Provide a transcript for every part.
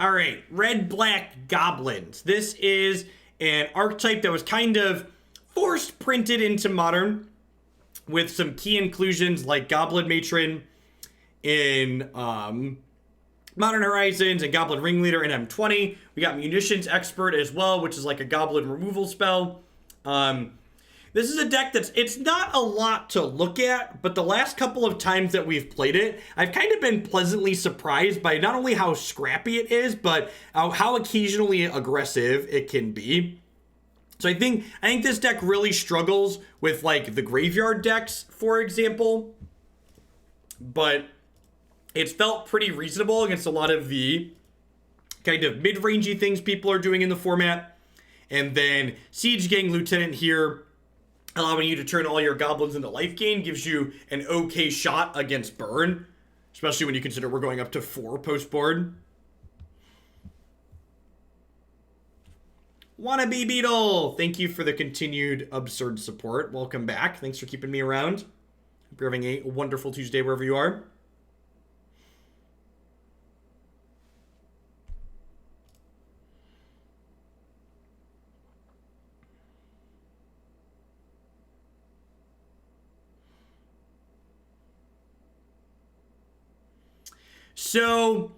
All right, red-black goblins. This is an archetype that was kind of forced printed into Modern with some key inclusions like Goblin Matron in Modern Horizons and Goblin Ringleader in M20. We got Munitions Expert as well, which is like a goblin removal spell. This is a deck it's not a lot to look at, but the last couple of times that we've played it, I've kind of been pleasantly surprised by not only how scrappy it is, but how occasionally aggressive it can be. So I think this deck really struggles with like the graveyard decks, for example, but it's felt pretty reasonable against a lot of the kind of mid-rangey things people are doing in the format. And then Sling-Gang Lieutenant here, allowing you to turn all your goblins into life gain, gives you an okay shot against burn, especially when you consider we're going up to 4 post-board. Wannabe Beetle, thank you for the continued absurd support. Welcome back. Thanks for keeping me around. Hope you're having a wonderful Tuesday wherever you are. So,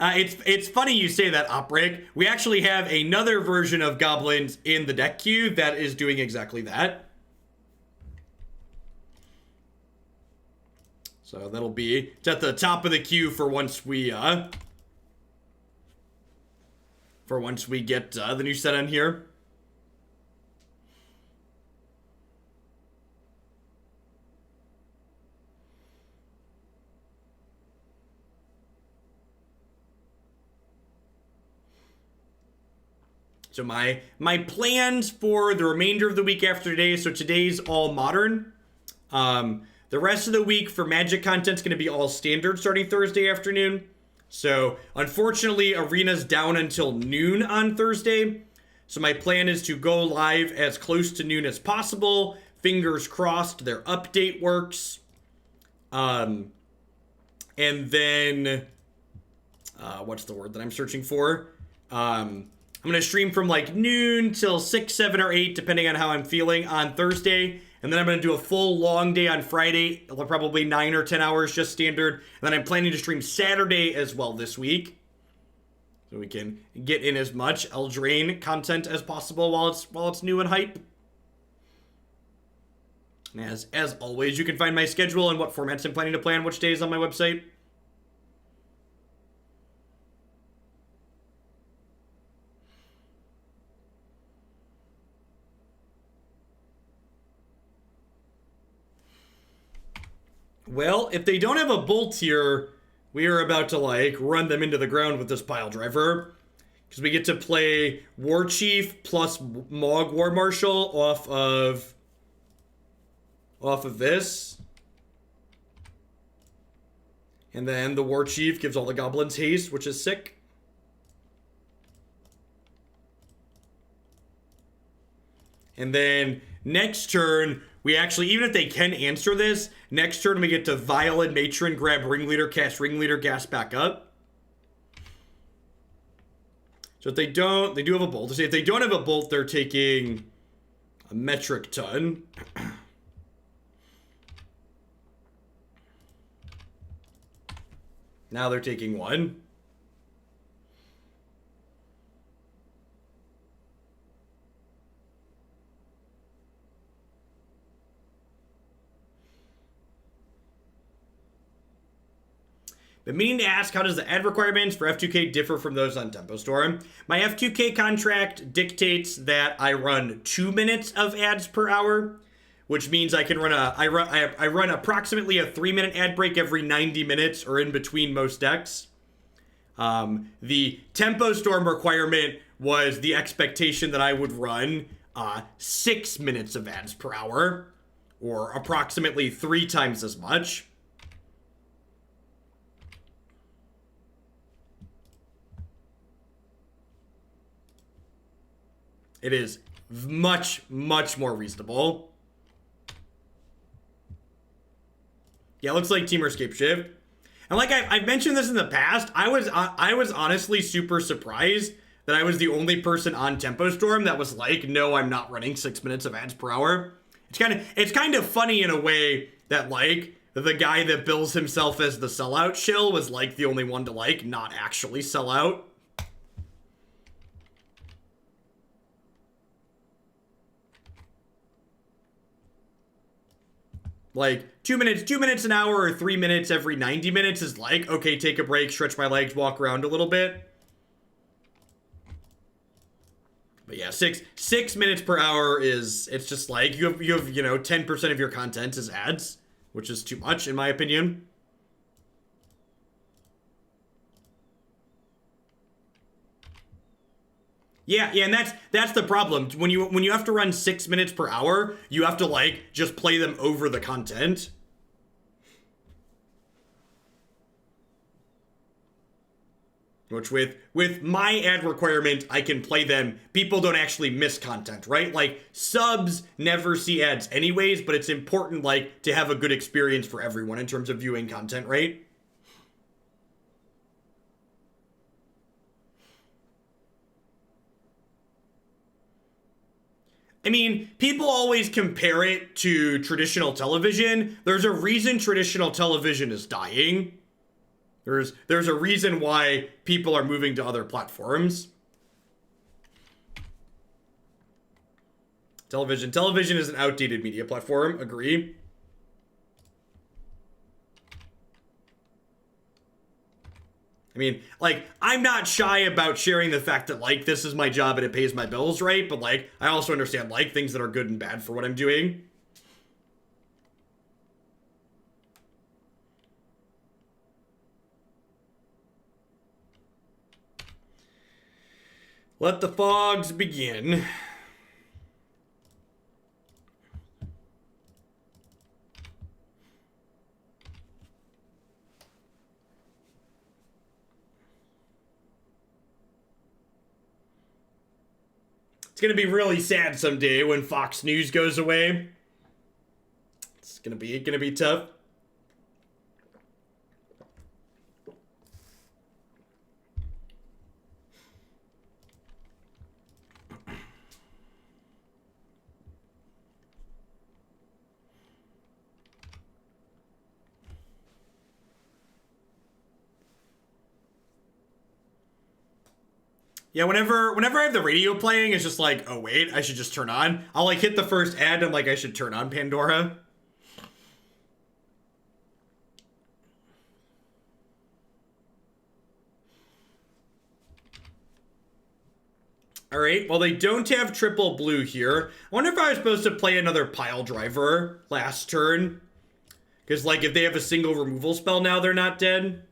it's funny you say that, Oprick. We actually have another version of goblins in the deck queue that is doing exactly that. So that'll be, it's at the top of the queue for once we get the new set on here. So my plans for the remainder of the week after today, so today's all Modern. The rest of the week for Magic content's going to be all Standard starting Thursday afternoon. So unfortunately, Arena's down until noon on Thursday. So my plan is to go live as close to noon as possible. Fingers crossed their update works. And then, what's the word that I'm searching for? I'm going to stream from like noon till 6, 7, or 8, depending on how I'm feeling on Thursday. And then I'm going to do a full long day on Friday, probably 9 or 10 hours, just standard. And then I'm planning to stream Saturday as well this week, so we can get in as much Eldraine content as possible while it's new and hype. And as always, you can find my schedule and what formats I'm planning to play on which days on my website. Well, if they don't have a bolt here, we are about to, like, run them into the ground with this Piledriver. Because we get to play Warchief plus Mogg War Marshal off of this. And then the Warchief gives all the goblins haste, which is sick. And then next turn, we actually, even if they can answer this, next turn we get to Vial and Matron, grab Ringleader, cast Ringleader, gas back up. So if they don't, they do have a bolt. If they don't have a bolt, they're taking a metric ton. Now they're taking 1. Been meaning to ask, how does the ad requirements for F2K differ from those on Tempo Storm? My F2K contract dictates that I run 2 minutes of ads per hour, which means I can I run approximately a 3-minute ad break every 90 minutes or in between most decks. The Tempo Storm requirement was the expectation that I would run 6 minutes of ads per hour, or approximately 3 times as much. It is much, much more reasonable. Yeah, looks like Teamer Escape Shift. And like I've mentioned this in the past, I was honestly super surprised that I was the only person on Tempo Storm that was like, no, I'm not running 6 minutes of ads per hour. It's kind of funny in a way that like the guy that bills himself as the sellout shill was like the only one to like not actually sell out. Like 2 minutes an hour, or 3 minutes every 90 minutes is like, okay, take a break, stretch my legs, walk around a little bit. But yeah, six minutes per hour is, it's just like you have 10% of your content is ads, which is too much in my opinion. Yeah, and that's the problem. When you have to run 6 minutes per hour, you have to like just play them over the content. Which with my ad requirement, I can play them. People don't actually miss content, right? Like subs never see ads anyways, but it's important like to have a good experience for everyone in terms of viewing content, right? I mean, people always compare it to traditional television. There's a reason traditional television is dying. There's a reason why people are moving to other platforms. Television is an outdated media platform, agree. I mean, like, I'm not shy about sharing the fact that, like, this is my job and it pays my bills, right? But, like, I also understand, like, things that are good and bad for what I'm doing. Let the fogs begin. It's gonna be really sad someday when Fox News goes away. It's gonna be tough. Yeah, whenever I have the radio playing, it's just like, oh wait, I should just turn on. I'll like hit the first ad and like I should turn on Pandora. All right, well they don't have triple blue here. I wonder if I was supposed to play another Piledriver last turn. Because like if they have a single removal spell now, they're not dead.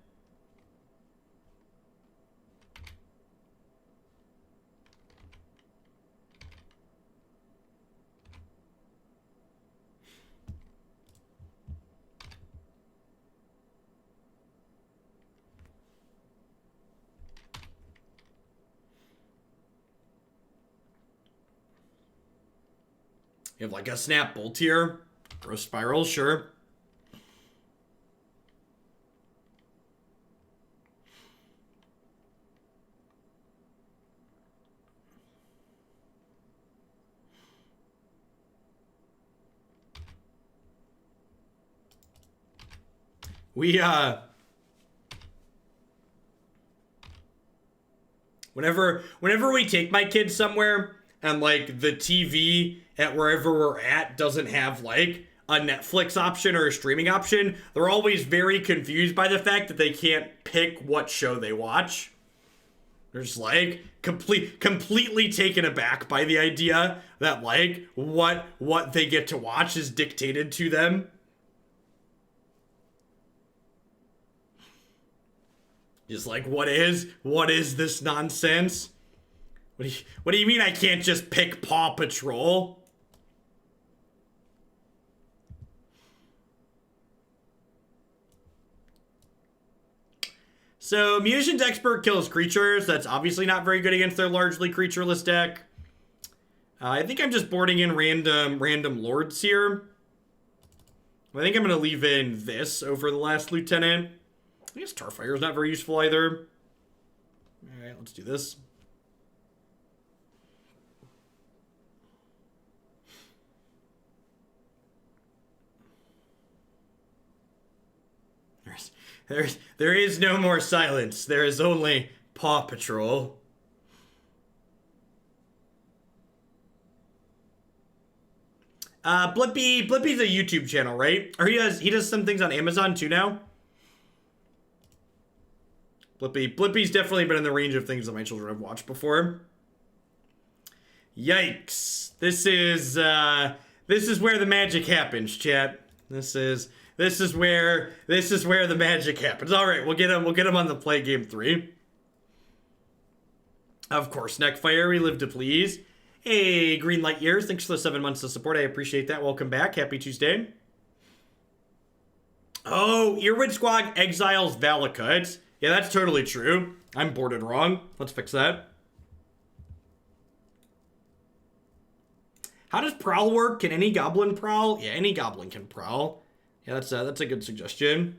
You have like a Snap Bolt here. Growth Spiral, sure. Whenever we take my kids somewhere and like the TV at wherever we're at doesn't have like a Netflix option or a streaming option, they're always very confused by the fact that they can't pick what show they watch. They're just like completely taken aback by the idea that like what they get to watch is dictated to them. Just like, what is this nonsense? What do you mean I can't just pick Paw Patrol? So, Munitions Expert kills creatures. That's obviously not very good against their largely creatureless deck. I think I'm just boarding in random lords here. I think I'm going to leave in this over the last lieutenant. I guess Tarfire is not very useful either. All right, let's do this. There is no more silence. There is only Paw Patrol. Blippi's a YouTube channel, right? Or he does some things on Amazon too now. Blippi's definitely been in the range of things that my children have watched before. Yikes! This is where the magic happens, chat. This is where the magic happens. All right, we'll get him on the play game 3. Of course, Neckfire, we live to please. Hey, Green Light Years, thanks for the 7 months of support. I appreciate that. Welcome back. Happy Tuesday. Oh, Earwig Squad exiles Valakut. Yeah, that's totally true. I'm boarded wrong. Let's fix that. How does Prowl work? Can any Goblin prowl? Yeah, any Goblin can prowl. Yeah, that's a good suggestion.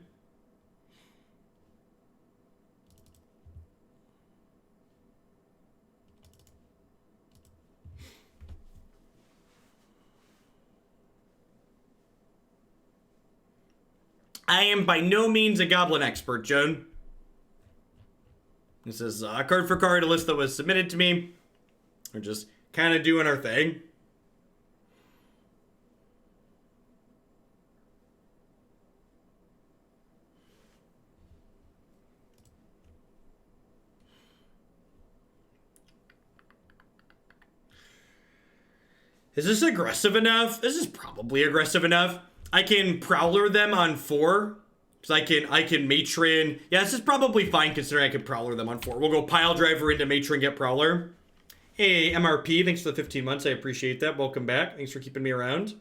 I am by no means a Goblin expert, Joan. This is card for card, a list that was submitted to me. We're just kind of doing our thing. Is this aggressive enough? This is probably aggressive enough. I can Prowler them on 4. Because I can Matron. Yeah, this is probably fine considering I can Prowler them on 4. We'll go Piledriver into Matron, get Prowler. Hey, MRP, thanks for the 15 months. I appreciate that. Welcome back. Thanks for keeping me around.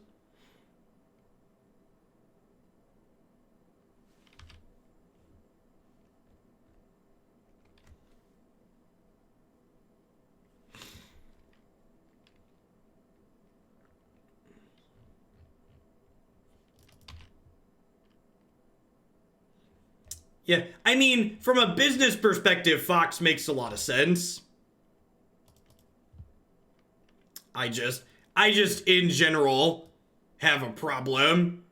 Yeah, I mean, from a business perspective, Fox makes a lot of sense. I just in general have a problem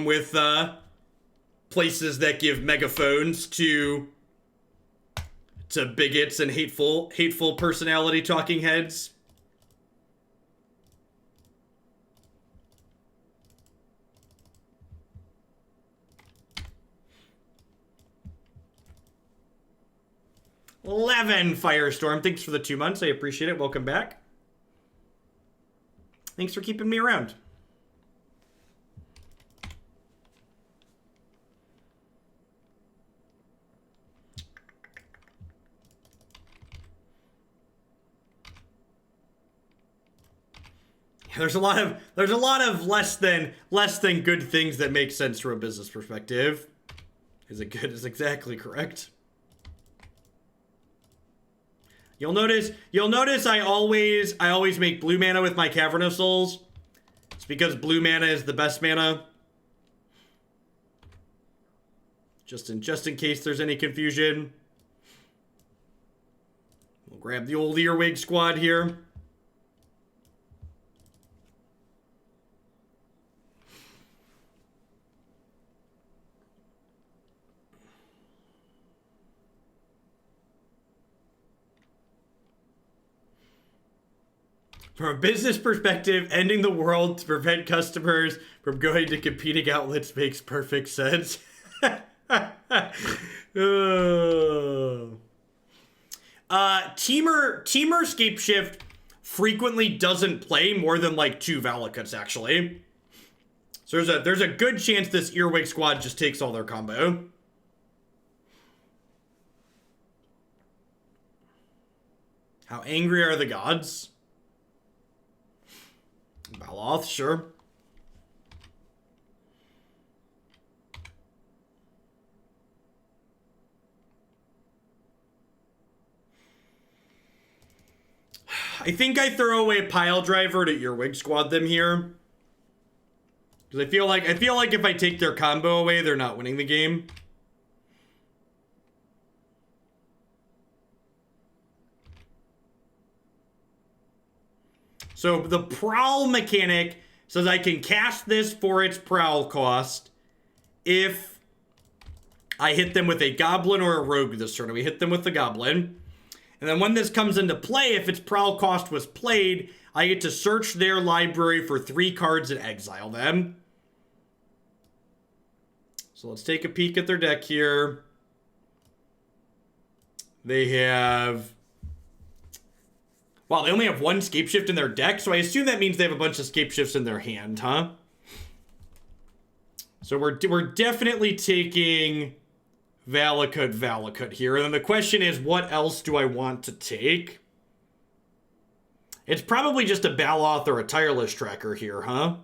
with places that give megaphones to bigots and hateful personality talking heads. $11 Firestorm. Thanks for the 2 months. I appreciate it. Welcome back. Thanks for keeping me around. There's a lot of less than good things that make sense from a business perspective. Is it good? Is exactly correct. You'll notice I always make blue mana with my Cavern of Souls. It's because blue mana is the best mana. Just in case there's any confusion. We'll grab the old Earwig Squad here. From a business perspective, ending the world to prevent customers from going to competing outlets makes perfect sense. Teamer Scape Shift frequently doesn't play more than like 2 Valakuts, actually. So there's a good chance this Earwig Squad just takes all their combo. How angry are the gods? Baloth, sure. I think I throw away Piledriver to Earwig Squad them here. Because I feel like if I take their combo away, they're not winning the game. So the prowl mechanic says I can cast this for its prowl cost if I hit them with a goblin or a rogue this turn. We hit them with the goblin. And then when this comes into play, if its prowl cost was played, I get to search their library for 3 cards and exile them. So let's take a peek at their deck here. They have... Wow, they only have 1 Scapeshift in their deck, so I assume that means they have a bunch of Scapeshifts in their hand, huh? So we're definitely taking Valakut here. And then the question is, what else do I want to take? It's probably just a Baloth or a Tireless Tracker here, huh?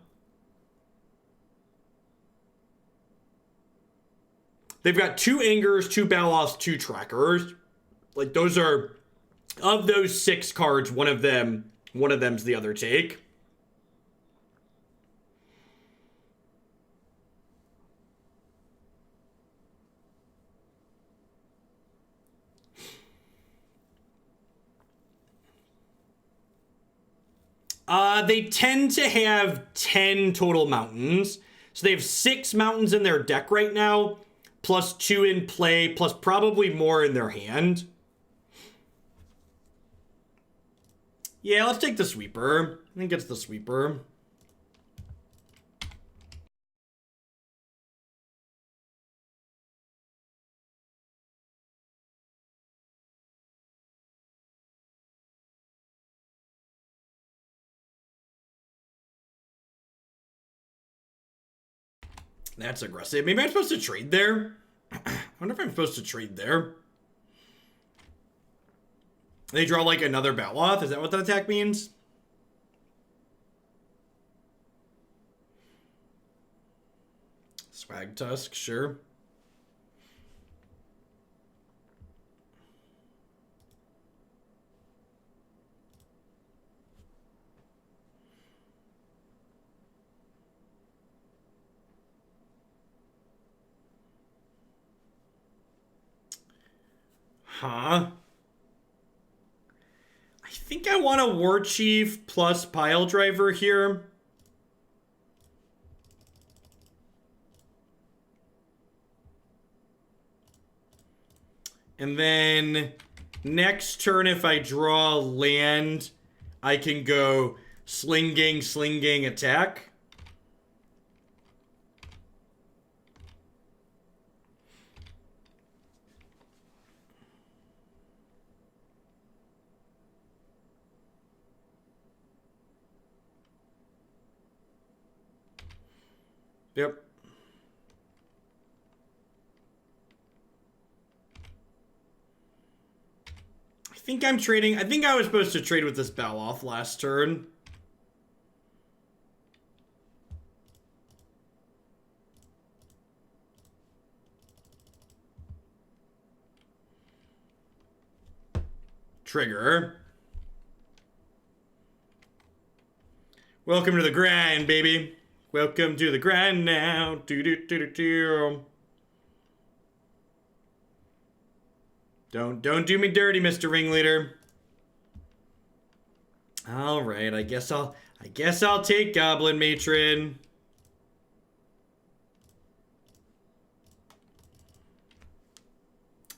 They've got 2 Angers, 2 Baloths, 2 Trackers. Like, those are... Of those 6 cards, one of them's the other take. They tend to have 10 total mountains. So they have 6 mountains in their deck right now, plus 2 in play, plus probably more in their hand. Yeah, let's take the sweeper. I think it's the sweeper. That's aggressive. Maybe I'm supposed to trade there. I wonder if I'm supposed to trade there. They draw like another Baloth. Is that what that attack means? Swag Tusk, sure. Huh? I think I want a Warchief plus Piledriver here. And then next turn, if I draw land, I can go Sling-Gang attack. Yep. I think I'm trading. I think I was supposed to trade with this Baloth last turn. Trigger. Welcome to the grind, baby. Welcome to the grind now. Do-do-do-do-do. Don't do me dirty, Mr. Ringleader. All right, I guess I'll take Goblin Matron.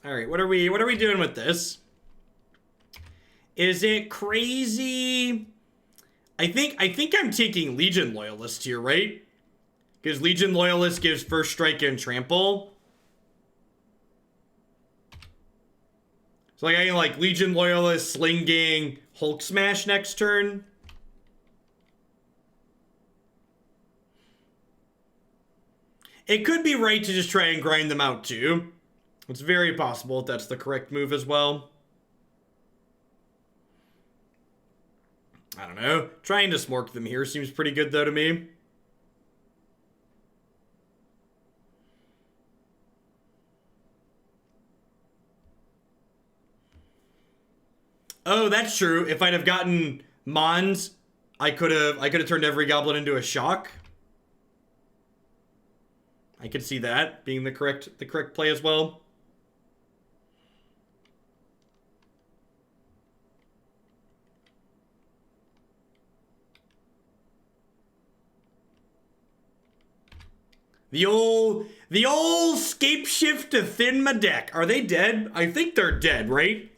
All right, what are we doing with this? Is it crazy? I think I'm taking Legion Loyalist here, right? Because Legion Loyalist gives first strike and trample. So like I can like Legion Loyalist, Sling-Gang, Hulk Smash next turn. It could be right to just try and grind them out too. It's very possible if that's the correct move as well. I don't know. Trying to smork them here seems pretty good though to me. Oh, that's true. If I'd have gotten Mons, I could have turned every goblin into a shock. I could see that being the correct play as well. The old scape shift to thin my deck. Are they dead? I think they're dead, right?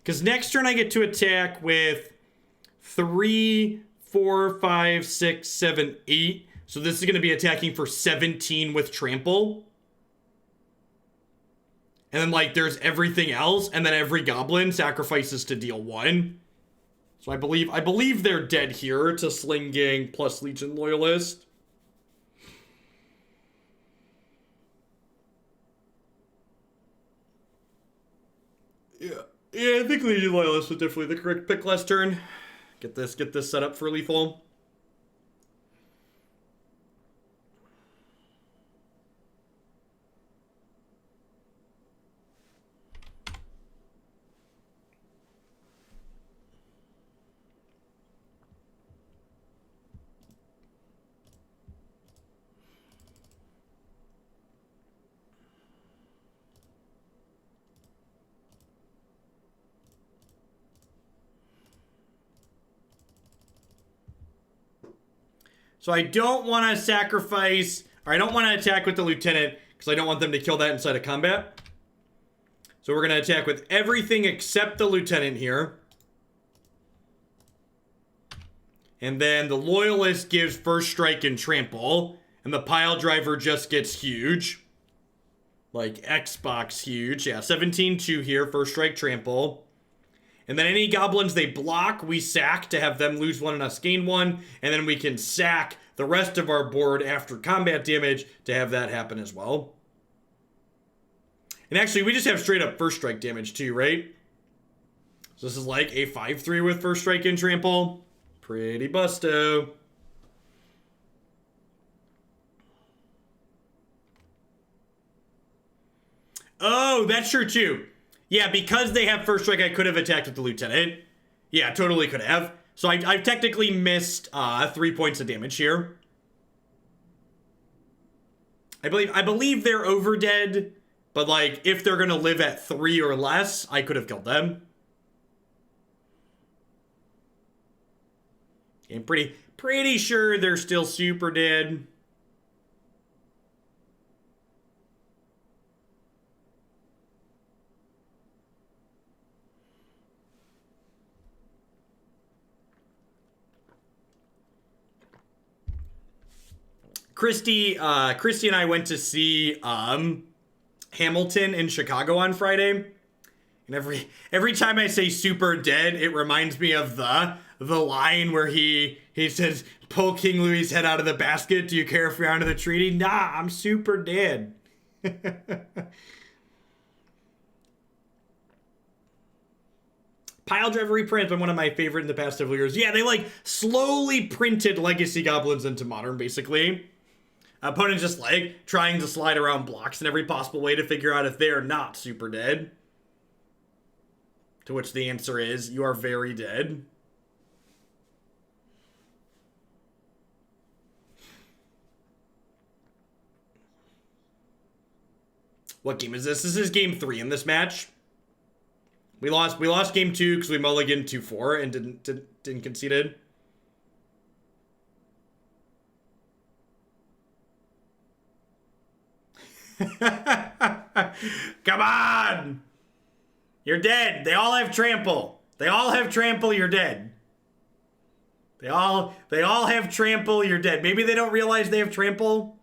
Because next turn I get to attack with 3, 4, 5, 6, 7, 8. So this is going to be attacking for 17 with trample. And then, like, there's everything else, and then every goblin sacrifices to deal 1. So I believe they're dead here to Sling-Gang plus Legion Loyalist. Yeah, I think Legion Loyalist was definitely the correct pick last turn. Get this set up for lethal. So I don't want to sacrifice, or I don't want to attack with the Lieutenant, because I don't want them to kill that inside of combat. So we're going to attack with everything except the Lieutenant here. And then the Loyalist gives First Strike and Trample, and the Piledriver just gets huge. Like Xbox huge. Yeah, 17-2 here, First Strike, Trample. And then any goblins they block, we sack to have them lose 1 and us gain 1. And then we can sack the rest of our board after combat damage to have that happen as well. And actually, we just have straight up First Strike damage too, right? So this is like a 5-3 with First Strike and Trample. Pretty busto. Oh, that's true too. Yeah, because they have First Strike, I could have attacked with the Lieutenant. Yeah, totally could have. So I've technically missed 3 points of damage here. I believe they're over dead, but like if they're gonna live at 3 or less, I could have killed them. I'm pretty sure they're still super dead. Christy and I went to see Hamilton in Chicago on Friday. And every time I say super dead, it reminds me of the line where he says, pull King Louis's head out of the basket. Do you care if you're under the treaty? Nah, I'm super dead. Piledriver reprint has been one of my favorite in the past several years. Yeah, they like slowly printed Legacy Goblins into Modern, basically. Opponents just like trying to slide around blocks in every possible way to figure out if they are not super dead. To which the answer is, you are very dead. What game is this? This is game 3 in this match. We lost game 2 because we mulliganed 2-4 and didn't conceded. Come on! You're dead. They all have trample. They all have trample, you're dead. They all have trample, you're dead. Maybe they don't realize they have trample.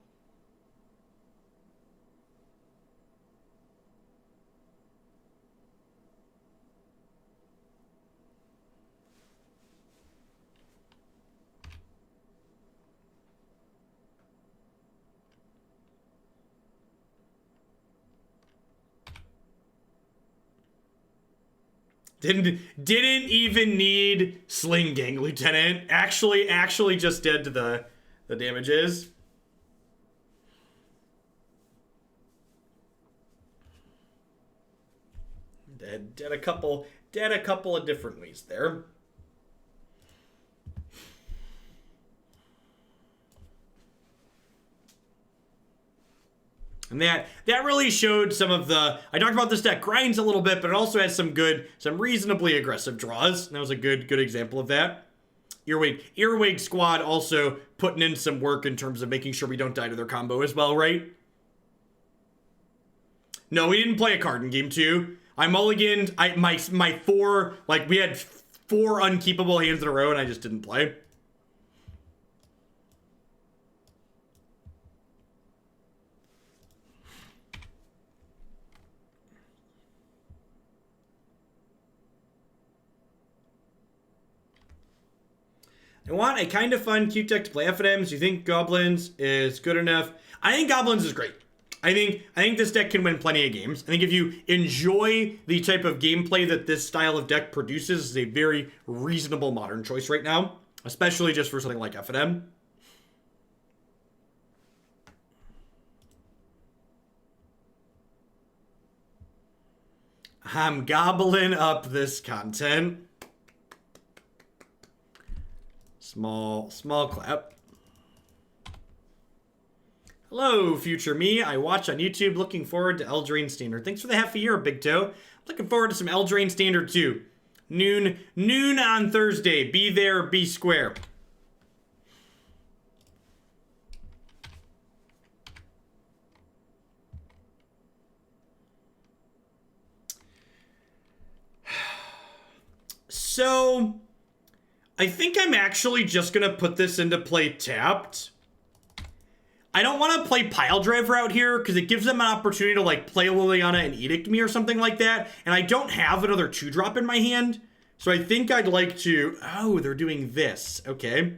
Didn't even need Sling-Gang Lieutenant. Actually just dead to the damages. Dead a couple of different ways there. And that really showed some of the... I talked about this deck grinds a little bit, but it also has some reasonably aggressive draws. And that was a good example of that. Earwig Squad also putting in some work in terms of making sure we don't die to their combo as well, right? No, we didn't play a card in game 2. I mulliganed. My 4, like, we had 4 unkeepable hands in a row, and I just didn't play. I want a kind of fun, cute deck to play FNMs. Do you think Goblins is good enough? I think Goblins is great. I think this deck can win plenty of games. I think if you enjoy the type of gameplay that this style of deck produces, is a very reasonable modern choice right now, especially just for something like FNM. I'm gobbling up this content. Small clap. Hello, future me. I watch on YouTube. Looking forward to Eldraine Standard. Thanks for the half a year, Big Toe. Looking forward to some Eldraine Standard too. Noon on Thursday. Be there, be square. So, I think I'm actually just going to put this into play tapped. I don't want to play Piledriver out here because it gives them an opportunity to like play Liliana and Edict me or something like that. And I don't have another 2-drop in my hand. So I think I'd like to... Oh, they're doing this. Okay.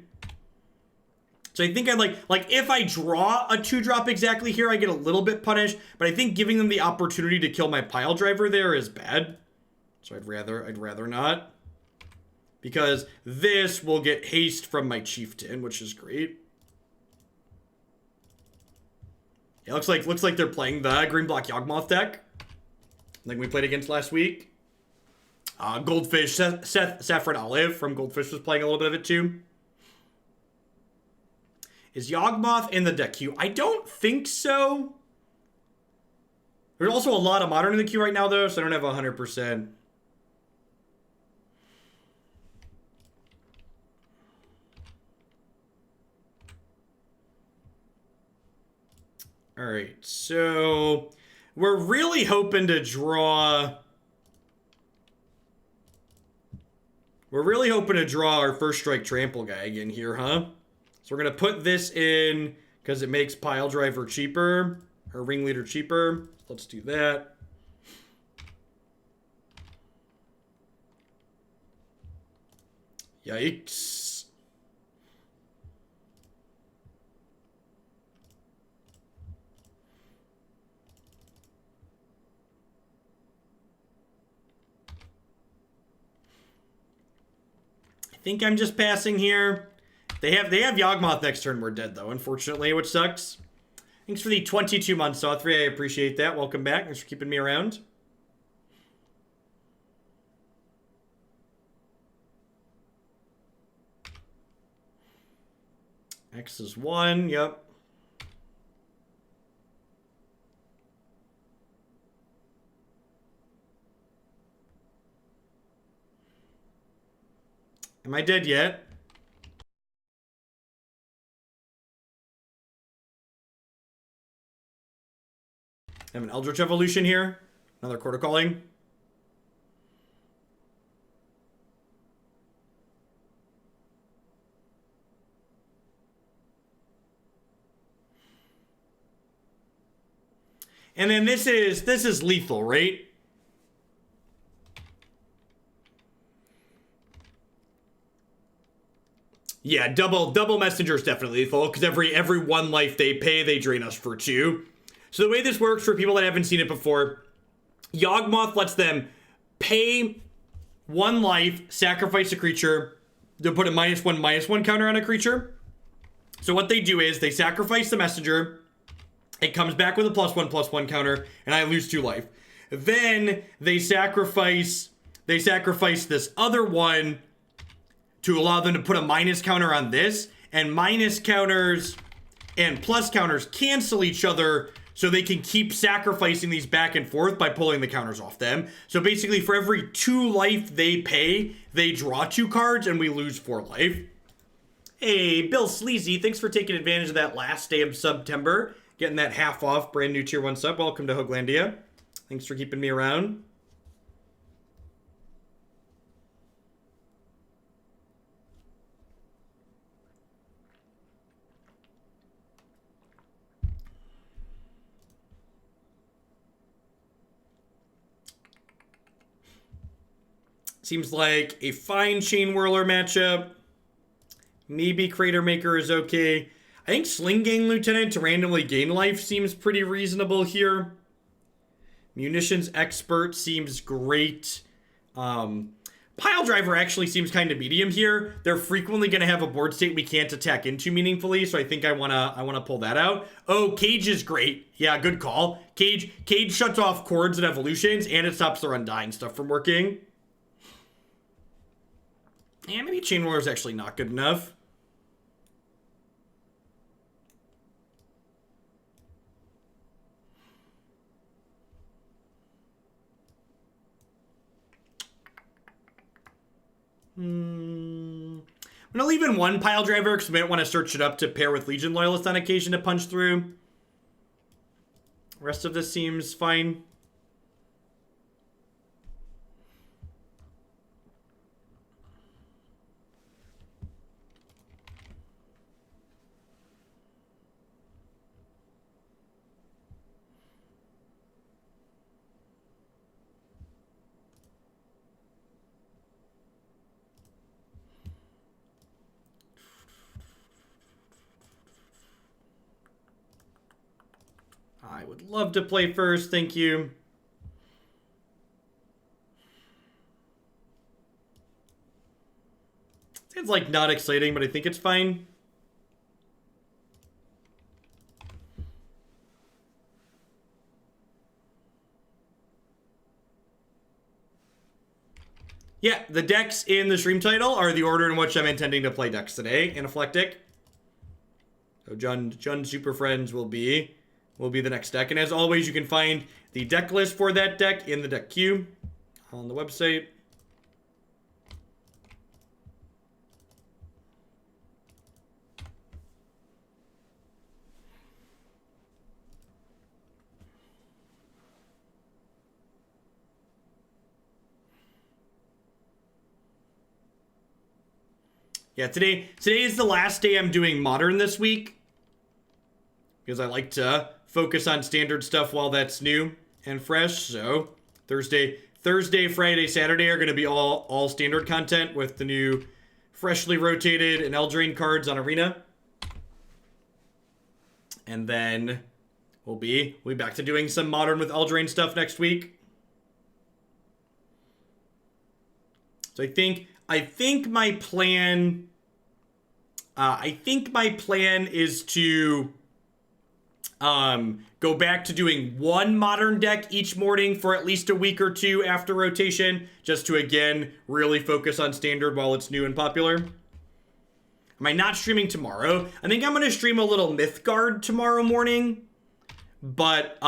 So I think I'd like if I draw a 2-drop exactly here, I get a little bit punished. But I think giving them the opportunity to kill my Piledriver there is bad. So I'd rather not. Because this will get haste from my Chieftain, which is great. It looks like they're playing the green black Yawgmoth deck, like we played against last week. Goldfish, Saffron Olive from Goldfish was playing a little bit of it too. Is Yawgmoth in the deck queue? I don't think so. There's also a lot of modern in the queue right now though, so I don't have 100%. All right, so we're really hoping to draw... We're really hoping to draw our first strike trample guy again here, huh? So we're going to put this in because it makes Piledriver cheaper, or Ringleader cheaper. Let's do that. Yikes. I think I'm just passing here. They have Yawgmoth next turn. We're dead though, unfortunately, which sucks. Thanks for the 22 months, Sothri. I appreciate that. Welcome back. Thanks for keeping me around. X is 1. Yep. Am I dead yet? I have an Eldritch Evolution here. Another Quarter Calling. And then this is lethal, right? Yeah, double messenger is definitely lethal because every 1 life they pay, they drain us for 2. So the way this works for people that haven't seen it before, Yawgmoth lets them pay 1 life, sacrifice a creature, to put a -1/-1 counter on a creature. So what they do is they sacrifice the messenger, it comes back with a +1/+1 counter, and I lose 2 life. Then they sacrifice this other one to allow them to put a minus counter on this, and minus counters and plus counters cancel each other, so they can keep sacrificing these back and forth by pulling the counters off them. So basically, for every 2 life they pay, they draw 2 cards, and we lose 4 life. Hey, Bill Sleazy, thanks for taking advantage of that last day of September. Getting that half off, brand new tier 1 sub. Welcome to Hoaglandia. Thanks for keeping me around. Seems like a fine Chainwhirler matchup. Maybe Cratermaker is okay. I think Sling-Gang Lieutenant to randomly gain life seems pretty reasonable here. Munitions Expert seems great. Piledriver actually seems kind of medium here. They're frequently going to have a board state we can't attack into meaningfully, so I think I wanna pull that out. Oh, Cage is great. Yeah, good call. Cage shuts off cords and evolutions, and it stops their Undying stuff from working. Yeah, maybe Chainwhirler is actually not good enough. I'm gonna leave in 1 Piledriver because we might want to search it up to pair with Legion Loyalist on occasion to punch through. The rest of this seems fine. I would love to play first, thank you. Sounds like not exciting, but I think it's fine. Yeah, the decks in the stream title are the order in which I'm intending to play decks today. Anaphylactic. So Jund Super Friends will be the next deck. And as always, you can find the deck list for that deck in the deck queue on the website. Yeah, today is the last day I'm doing Modern this week, because I like to focus on standard stuff while that's new and fresh. So Thursday, Friday, Saturday are going to be all standard content with the new freshly rotated and Eldraine cards on Arena. And then we'll be back to doing some Modern with Eldraine stuff next week. So I think my plan is to go back to doing 1 Modern deck each morning for at least a week or 2 after rotation, just to again really focus on standard while it's new and popular. Am I not streaming tomorrow? I think I'm gonna stream a little Mythgard tomorrow morning. But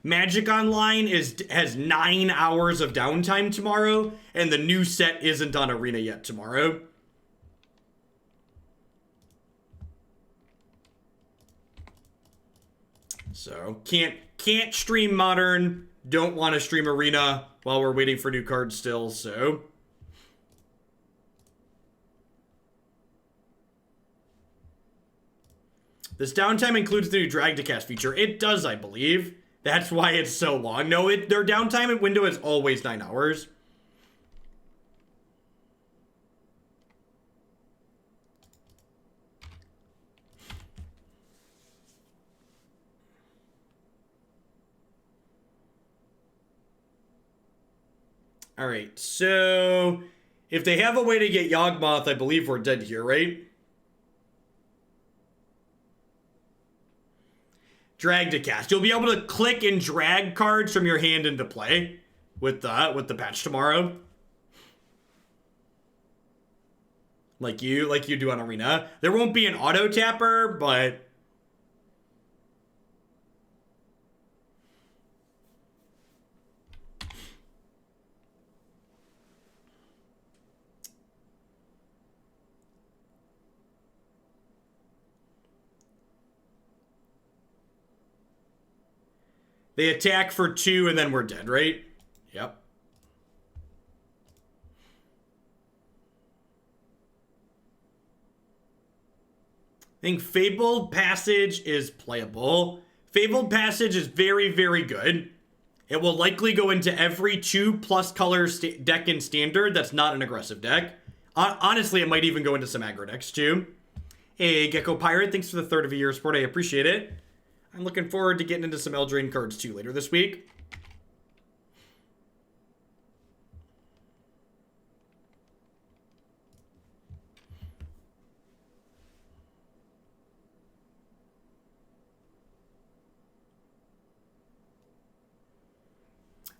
Magic Online has 9 hours of downtime tomorrow, and the new set isn't on Arena yet tomorrow. So can't stream Modern, don't want to stream Arena while we're waiting for new cards still, so this downtime includes the new Drag to Cast feature. It does, I believe. That's why it's so long. No, their downtime window is always 9 hours. Alright, so if they have a way to get Yawgmoth, I believe we're dead here, right? Drag to Cast. You'll be able to click and drag cards from your hand into play with the patch tomorrow. Like you do on Arena. There won't be an auto tapper, but They attack for 2 and then we're dead, right? Yep. I think Fabled Passage is playable. Fabled Passage is very, very good. It will likely go into every 2+ colors deck in Standard that's not an aggressive deck. Honestly, it might even go into some aggro decks too. Hey, Gecko Pirate, thanks for the 3rd of a year support. I appreciate it. I'm looking forward to getting into some Eldraine cards too later this week.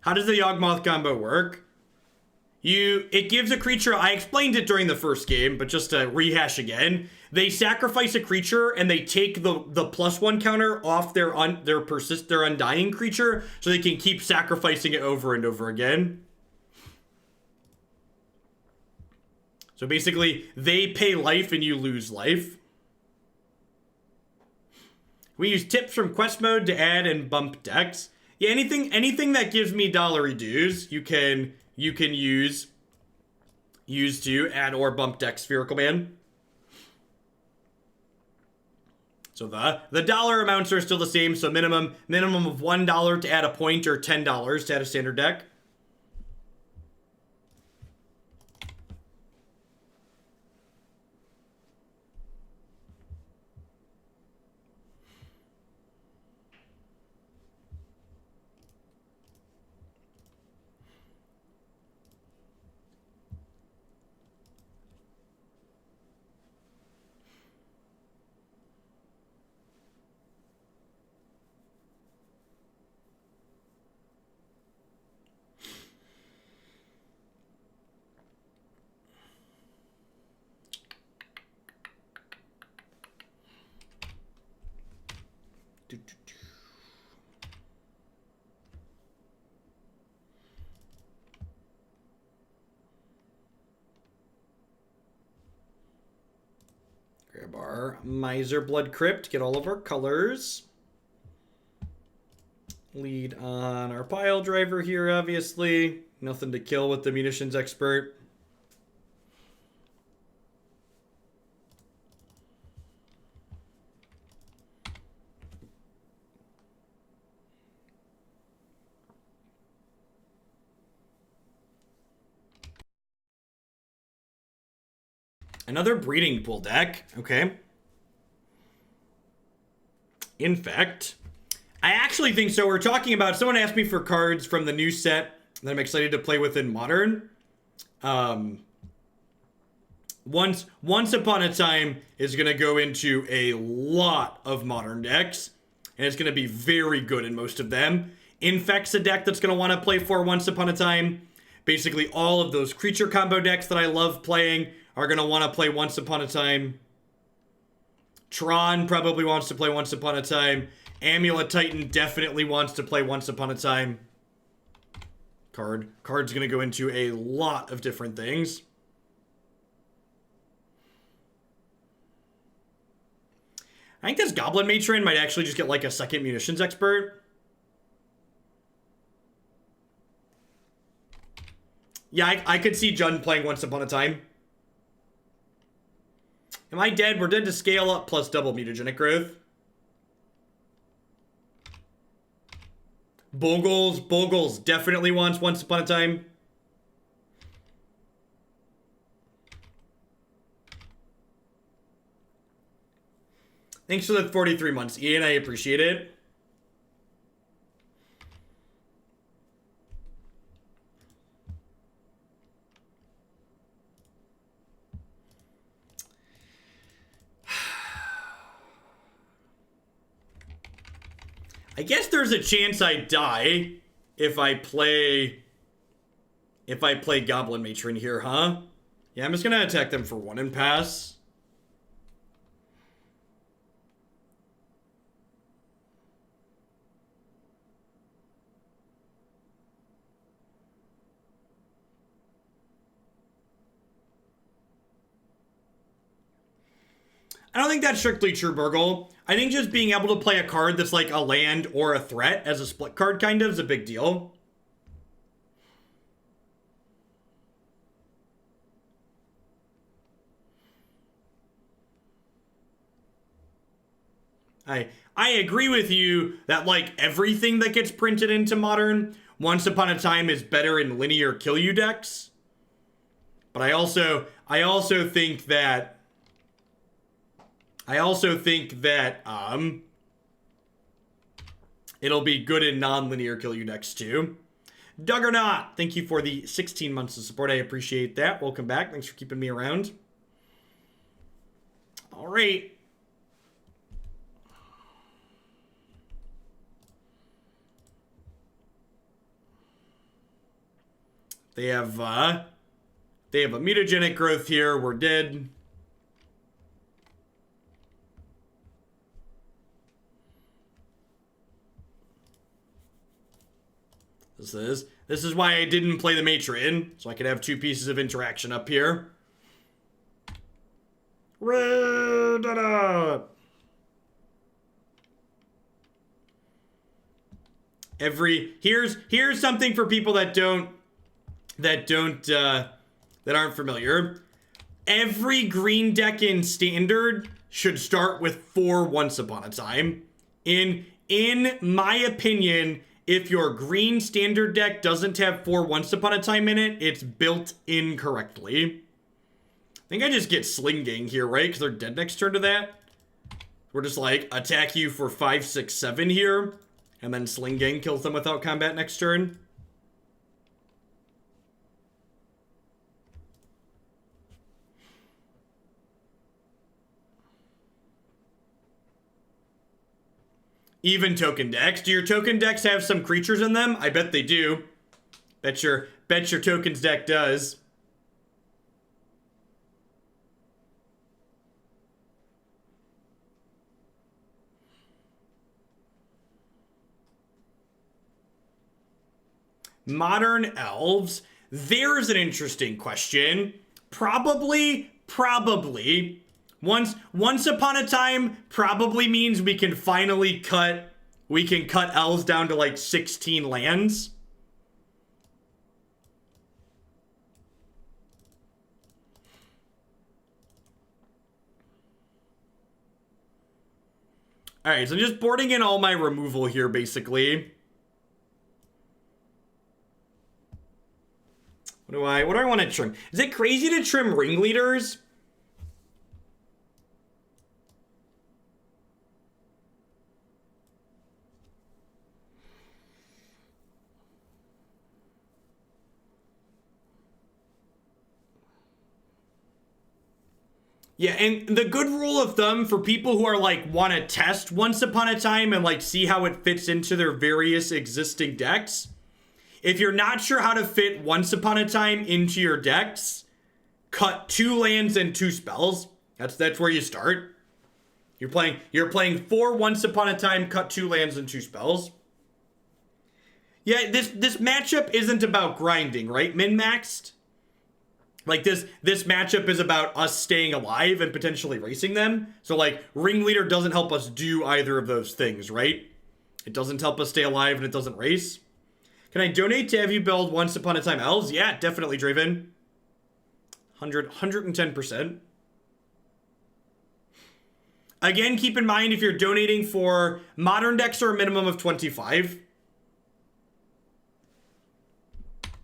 How does the Yawgmoth combo work? It gives a creature, I explained it during the first game, but just to rehash again, they sacrifice a creature and they take the +1 counter off their undying creature so they can keep sacrificing it over and over again. So basically, they pay life and you lose life. We use tips from quest mode to add and bump decks. Yeah, anything that gives me dollary dues, you can use to add or bump deck Spherical Man. So the dollar amounts are still the same. So minimum of $1 to add a point or $10 to add a standard deck. Grab our Miser Blood Crypt, get all of our colors. Lead on our Piledriver here, obviously. Nothing to kill with the Munitions Expert. Another Breeding Pool deck. Okay. Infect. I actually think so. We're talking about... Someone asked me for cards from the new set that I'm excited to play with in Modern. Once Upon a Time is going to go into a lot of Modern decks. And it's going to be very good in most of them. Infect's a deck that's going to want to play for Once Upon a Time. Basically, all of those creature combo decks that I love playing are going to want to play Once Upon a Time. Tron probably wants to play Once Upon a Time. Amulet Titan definitely wants to play Once Upon a Time. Card's going to go into a lot of different things. I think this Goblin Matron might actually just get like a second Munitions Expert. Yeah, I could see Jund playing Once Upon a Time. Am I dead? We're dead to scale up plus double mutagenic growth. Bogles definitely wants Once Upon a Time. Thanks for the 43 months, Ian. I appreciate it. I guess there's a chance I die if I play Goblin Matron here, huh? Yeah, I'm just gonna attack them for 1 and pass. I don't think that's strictly true, Burgle. I think just being able to play a card that's like a land or a threat as a split card kind of is a big deal. I agree with you that like everything that gets printed into Modern once upon a time is better in linear kill you decks. But I also think that it'll be good in non-linear kill you decks too. Duggernaut, thank you for the 16 months of support. I appreciate that. Welcome back. Thanks for keeping me around. All right. They have a mutagenic growth here. We're dead. This is why I didn't play the Matron, so I could have two pieces of interaction up here. Here's something for people that aren't familiar. Every green deck in Standard should start with 4 once upon a time. In my opinion, if your green Standard deck doesn't have 4 once upon a time in it, it's built incorrectly. I think I just get Sling-Gang here, right? Because they're dead next turn to that. We're just like, attack you for 5, 6, 7 here. And then Sling-Gang kills them without combat next turn. Even token decks. Do your token decks have some creatures in them? I bet they do. Bet your tokens deck does. Modern elves. There's an interesting question. Probably. Once upon a time probably means we can finally cut elves down to like 16 lands. All right, so I'm just boarding in all my removal here basically. What do I want to trim? Is it crazy to trim Ringleaders? Yeah, and the good rule of thumb for people who are like want to test Once Upon a Time and like see how it fits into their various existing decks, if you're not sure how to fit Once Upon a Time into your decks, cut 2 lands and 2 spells. That's where you start. You're playing 4 Once Upon a Time, cut 2 lands and 2 spells. Yeah, this matchup isn't about grinding, right? Min-maxed. Like this matchup is about us staying alive and potentially racing them. So like Ringleader doesn't help us do either of those things, right? It doesn't help us stay alive and it doesn't race. Can I donate to have you build Once Upon a Time elves? Yeah, definitely, Draven. 110%. Again, keep in mind if you're donating for modern decks are a minimum of 25.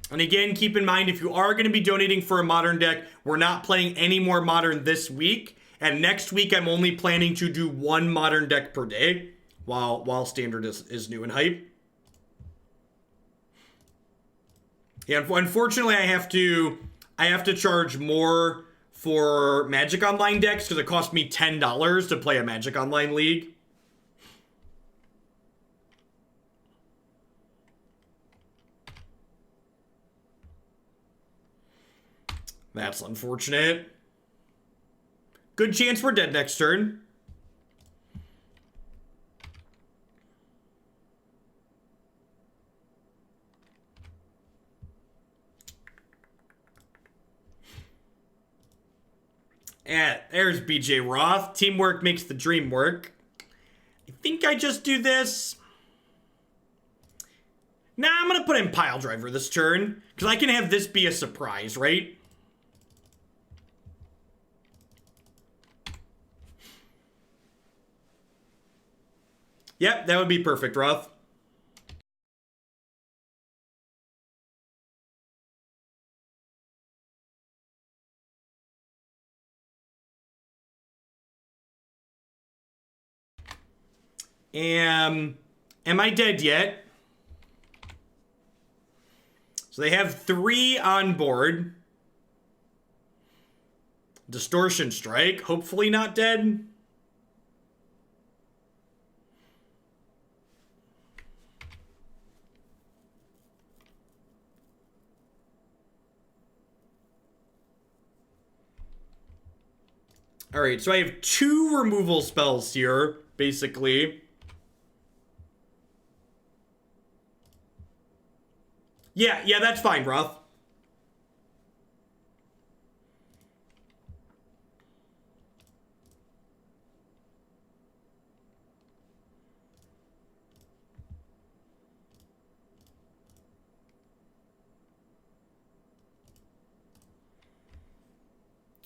And again, keep in mind, if you are going to be donating for a modern deck, we're not playing any more modern this week. And next week, I'm only planning to do 1 modern deck per day while standard is new and hype. Yeah, unfortunately, I have to charge more for Magic Online decks because it cost me $10 to play a Magic Online League. That's unfortunate. Good chance we're dead next turn. There's BJ Roth. Teamwork makes the dream work. I think I just do this. Nah, I'm gonna put in Piledriver this turn, because I can have this be a surprise, right? Yep, that would be perfect, Roth. Am I dead yet? So they have 3 on board. Distortion Strike, hopefully not dead. All right, so I have 2 removal spells here, basically. Yeah, that's fine, Roth.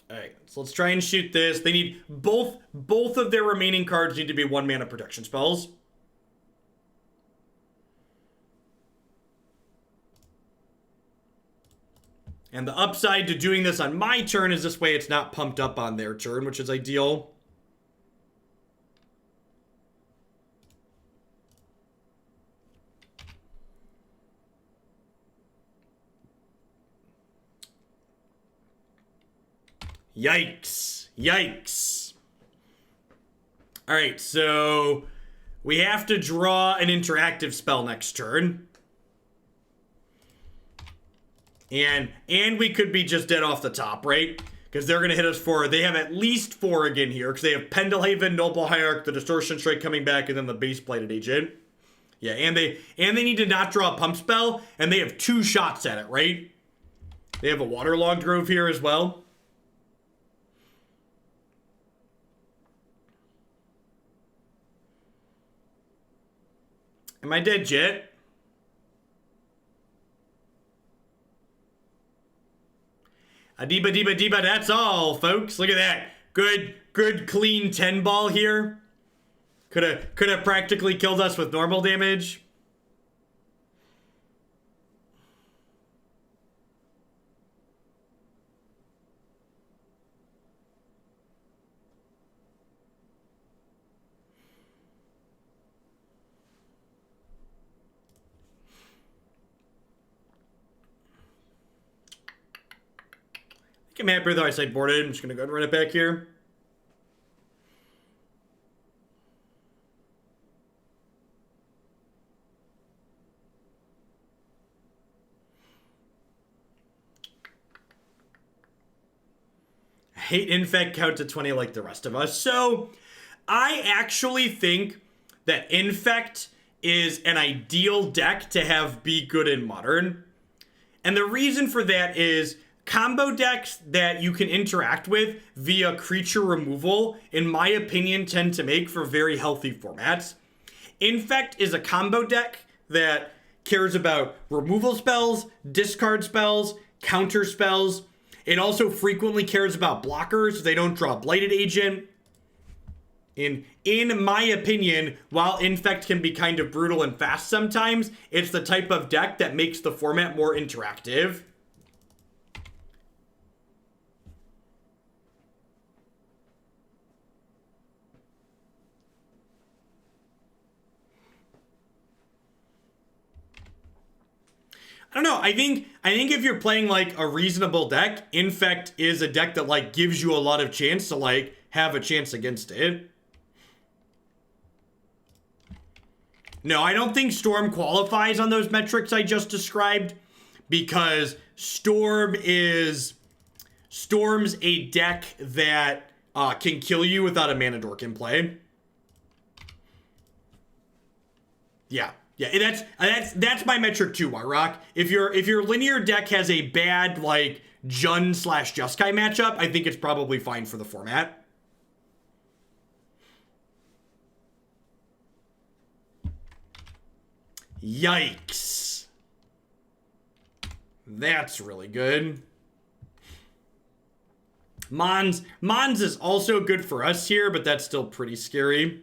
Alright, so let's try and shoot this. They need both of their remaining cards need to be 1 mana protection spells. And the upside to doing this on my turn is this way it's not pumped up on their turn, which is ideal. Yikes. Yikes. Alright, so we have to draw an interactive spell next turn. And we could be just dead off the top, right? Because they're going to hit us for... They have at least 4 again here. Because they have Pendelhaven, Noble Hierarch, the Distortion Strike coming back, and then the Base Plated Agent. Yeah, and they need to not draw a pump spell. And they have 2 shots at it, right? They have a Waterlogged Grove here as well. Am I dead yet? Adiba, diba, diba, that's all, folks. Look at that. Good, clean 10 ball here. Could have practically killed us with normal damage. I'm happy with how I sideboarded. I'm just going to go ahead and run it back here. I hate Infect count to 20 like the rest of us. So, I actually think that Infect is an ideal deck to have be good in Modern. And the reason for that is... combo decks that you can interact with via creature removal, in my opinion, tend to make for very healthy formats. Infect is a combo deck that cares about removal spells, discard spells, counter spells. It also frequently cares about blockers. They don't draw Blighted Agent. In my opinion, while Infect can be kind of brutal and fast sometimes, it's the type of deck that makes the format more interactive. I don't know. I think if you're playing like a reasonable deck, Infect is a deck that like gives you a lot of chance to like have a chance against it. No, I don't think Storm qualifies on those metrics I just described, because Storm's a deck that can kill you without a Mana Dork in play. Yeah. Yeah, that's my metric too, Rock. If your linear deck has a bad like Jund / Jeskai matchup, I think it's probably fine for the format. Yikes. That's really good. Mons is also good for us here, but that's still pretty scary.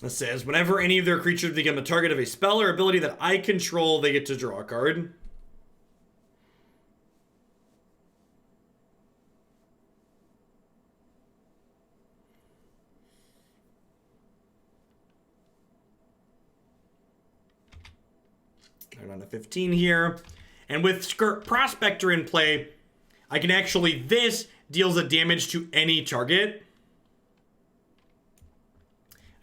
It says, whenever any of their creatures become a target of a spell or ability that I control, they get to draw a card. They're on a 15 here. And with Skirk Prospector in play, I can actually, this deals a damage to any target.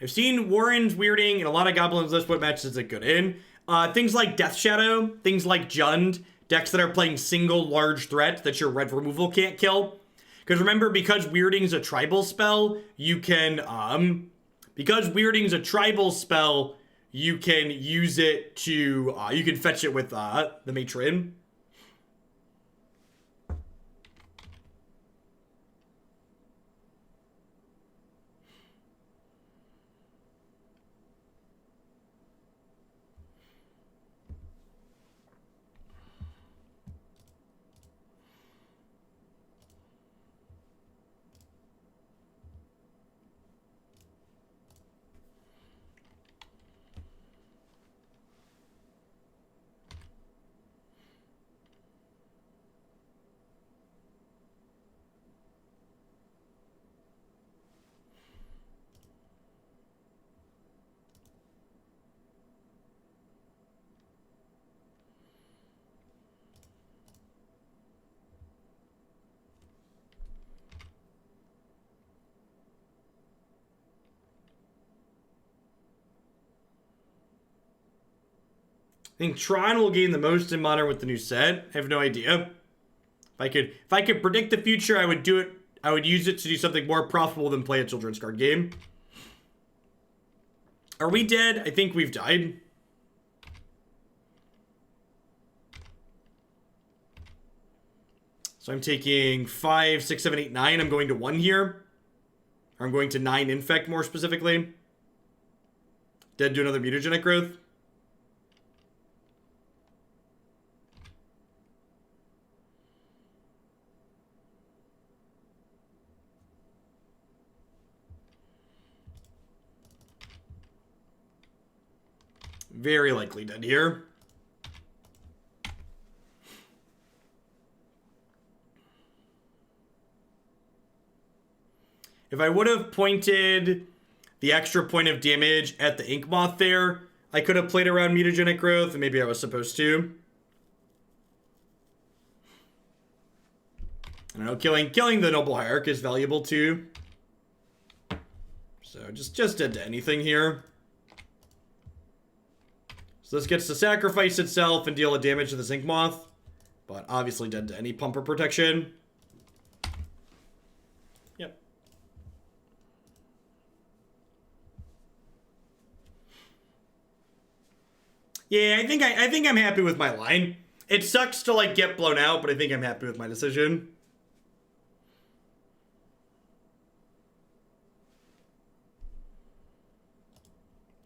I've seen Warren's weirding in a lot of Goblins list. What matches is it good in? Things like Death Shadow, things like Jund, decks that are playing single large threat that your red removal can't kill. Because remember, because weirding's a tribal spell, you can, you can use it to, you can fetch it with the Matron. I think Tron will gain the most in Modern with the new set. I have no idea. If I could predict the future, I would do it. I would use it to do something more profitable than play a children's card game. Are we dead? I think we've died. So I'm taking 5, 6, 7, 8, 9. I'm going to 1 here. Or I'm going to 9 infect more specifically. Dead to another mutagenic growth. Very likely dead here. If I would have pointed the extra point of damage at the Ink Moth there, I could have played around mutagenic growth, and maybe I was supposed to. I don't know, killing the Noble Hierarch is valuable too. So just dead to anything here. So this gets to sacrifice itself and deal a damage to the Ink Moth. But obviously dead to any pumper protection. Yep. Yeah, I think I'm happy with my line. It sucks to like get blown out, but I think I'm happy with my decision.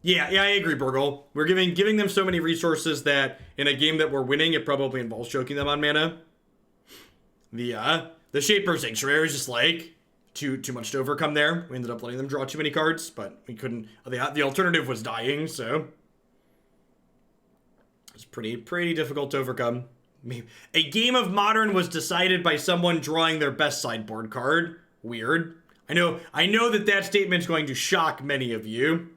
Yeah, I agree, Burgle. We're giving them so many resources that in a game that we're winning, it probably involves choking them on mana. The Shaper Sanctuary is just like too much to overcome there. We ended up letting them draw too many cards, but we couldn't. The alternative was dying, so it's pretty difficult to overcome. A game of Modern was decided by someone drawing their best sideboard card. Weird. I know that statement's going to shock many of you.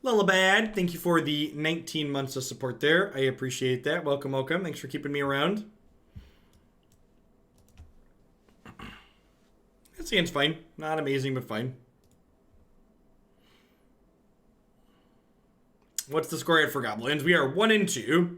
Lullabad, thank you for the 19 months of support there. I appreciate that. Welcome, welcome. Thanks for keeping me around. That seems fine. Not amazing, but fine. What's the score at for Goblins? We are 1-2.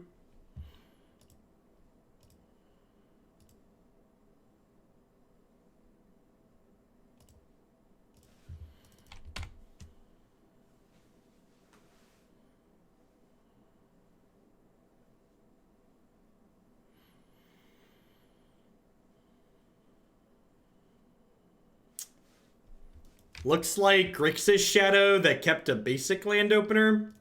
Looks like Grixis Shadow that kept a basic land opener.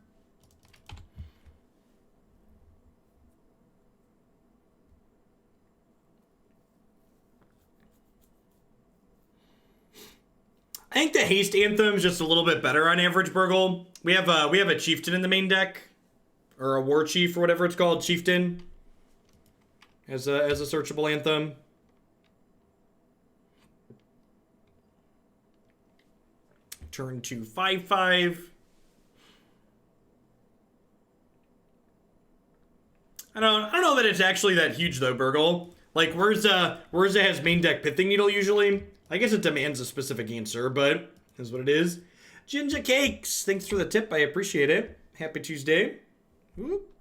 I think the Haste Anthem is just a little bit better on average, Burgle. We have a Chieftain in the main deck, or a Warchief or whatever it's called, Chieftain, as a searchable anthem. Turn to 5/5. I don't know that it's actually that huge though, Burgle. Like Wurza has main deck Pithing Needle usually. I guess it demands a specific answer, but is what it is. Ginger Cakes, thanks for the tip. I appreciate it. Happy Tuesday. Whoop.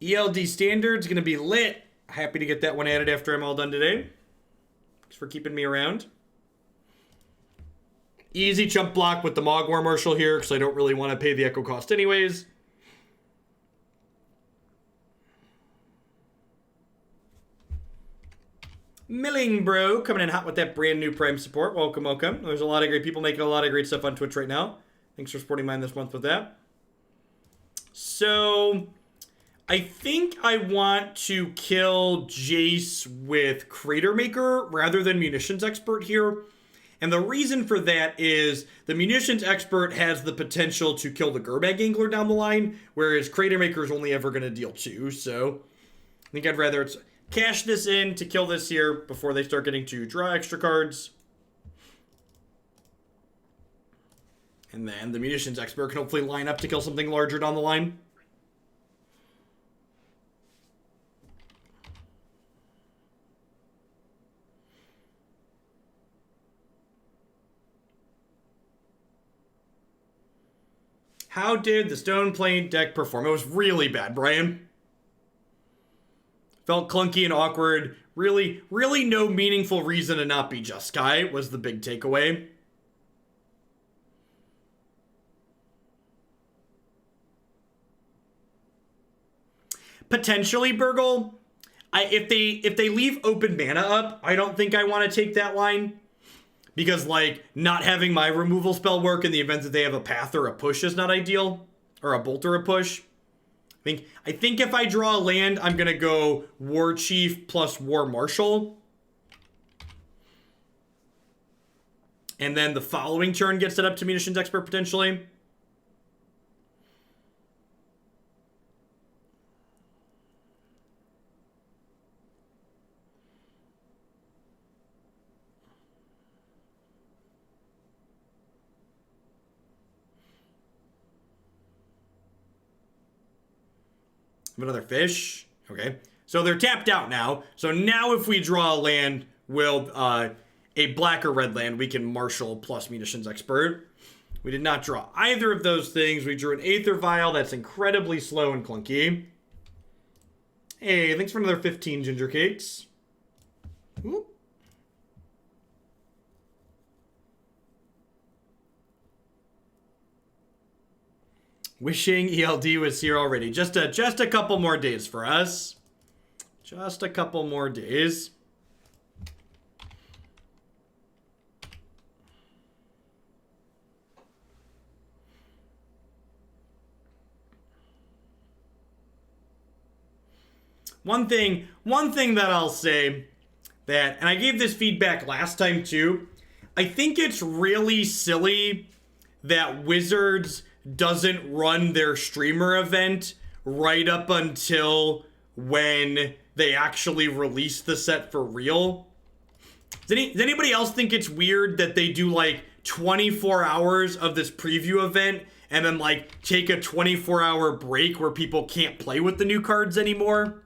ELD Standard's gonna be lit. Happy to get that one added after I'm all done today. Thanks for keeping me around. Easy chump block with the Mogg War Marshal here, because I don't really want to pay the echo cost anyways. Milling Bro coming in hot with that brand new Prime support. Welcome, welcome. There's a lot of great people making a lot of great stuff on Twitch right now. Thanks for supporting mine this month with that. So, I think I want to kill Jace with Cratermaker rather than Munitions Expert here. And the reason for that is the Munitions Expert has the potential to kill the Gurbag Angler down the line, whereas Cratermaker is only ever going to deal 2. So I think I'd rather cash this in to kill this here before they start getting to draw extra cards. And then the Munitions Expert can hopefully line up to kill something larger down the line. How did the Stone Plane deck perform? It was really bad, Brian. Felt clunky and awkward. Really no meaningful reason to not be Jeskai was the big takeaway. Potentially, Burgle. If they leave open mana up, I don't think I want to take that line. Because, like, not having my removal spell work in the event that they have a path or a push is not ideal. Or a bolt or a push. I think if I draw a land, I'm going to go Warchief plus War Marshal. And then the following turn gets set up to Munitions Expert potentially. Another fish. Okay. So they're tapped out now. So now if we draw a land, a black or red land, we can Marshal plus Munitions Expert. We did not draw either of those things. We drew an Aether Vial that's incredibly slow and clunky. Hey, thanks for another 15 Ginger Cakes. Whoop. Wishing ELD was here already. Just a couple more days for us. Just a couple more days. One thing that I'll say that, and I gave this feedback last time too, I think it's really silly that Wizards doesn't run their streamer event right up until when they actually release the set for real. Does anybody else think it's weird that they do like 24 hours of this preview event and then like take a 24-hour break where people can't play with the new cards anymore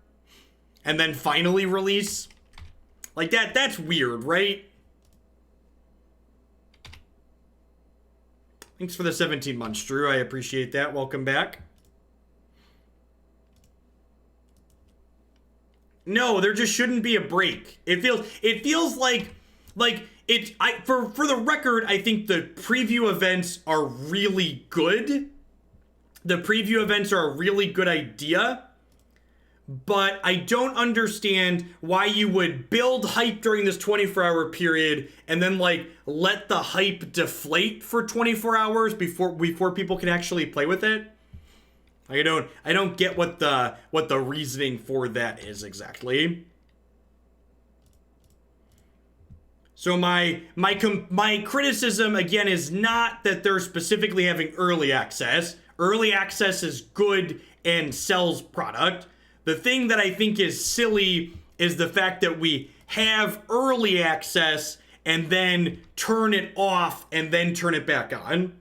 and then finally release. Like that's weird, right? Thanks for the 17 months, Drew. I appreciate that. Welcome back. No, there just shouldn't be a break. It feels like for the record, I think the preview events are really good. The preview events are a really good idea. But I don't understand why you would build hype during this 24-hour period and then like let the hype deflate for 24 hours before people can actually play with it. I don't get what the reasoning for that is exactly. So my criticism again is not that they're specifically having early access. Early access is good and sells product. The thing that I think is silly is the fact that we have early access and then turn it off and then turn it back on.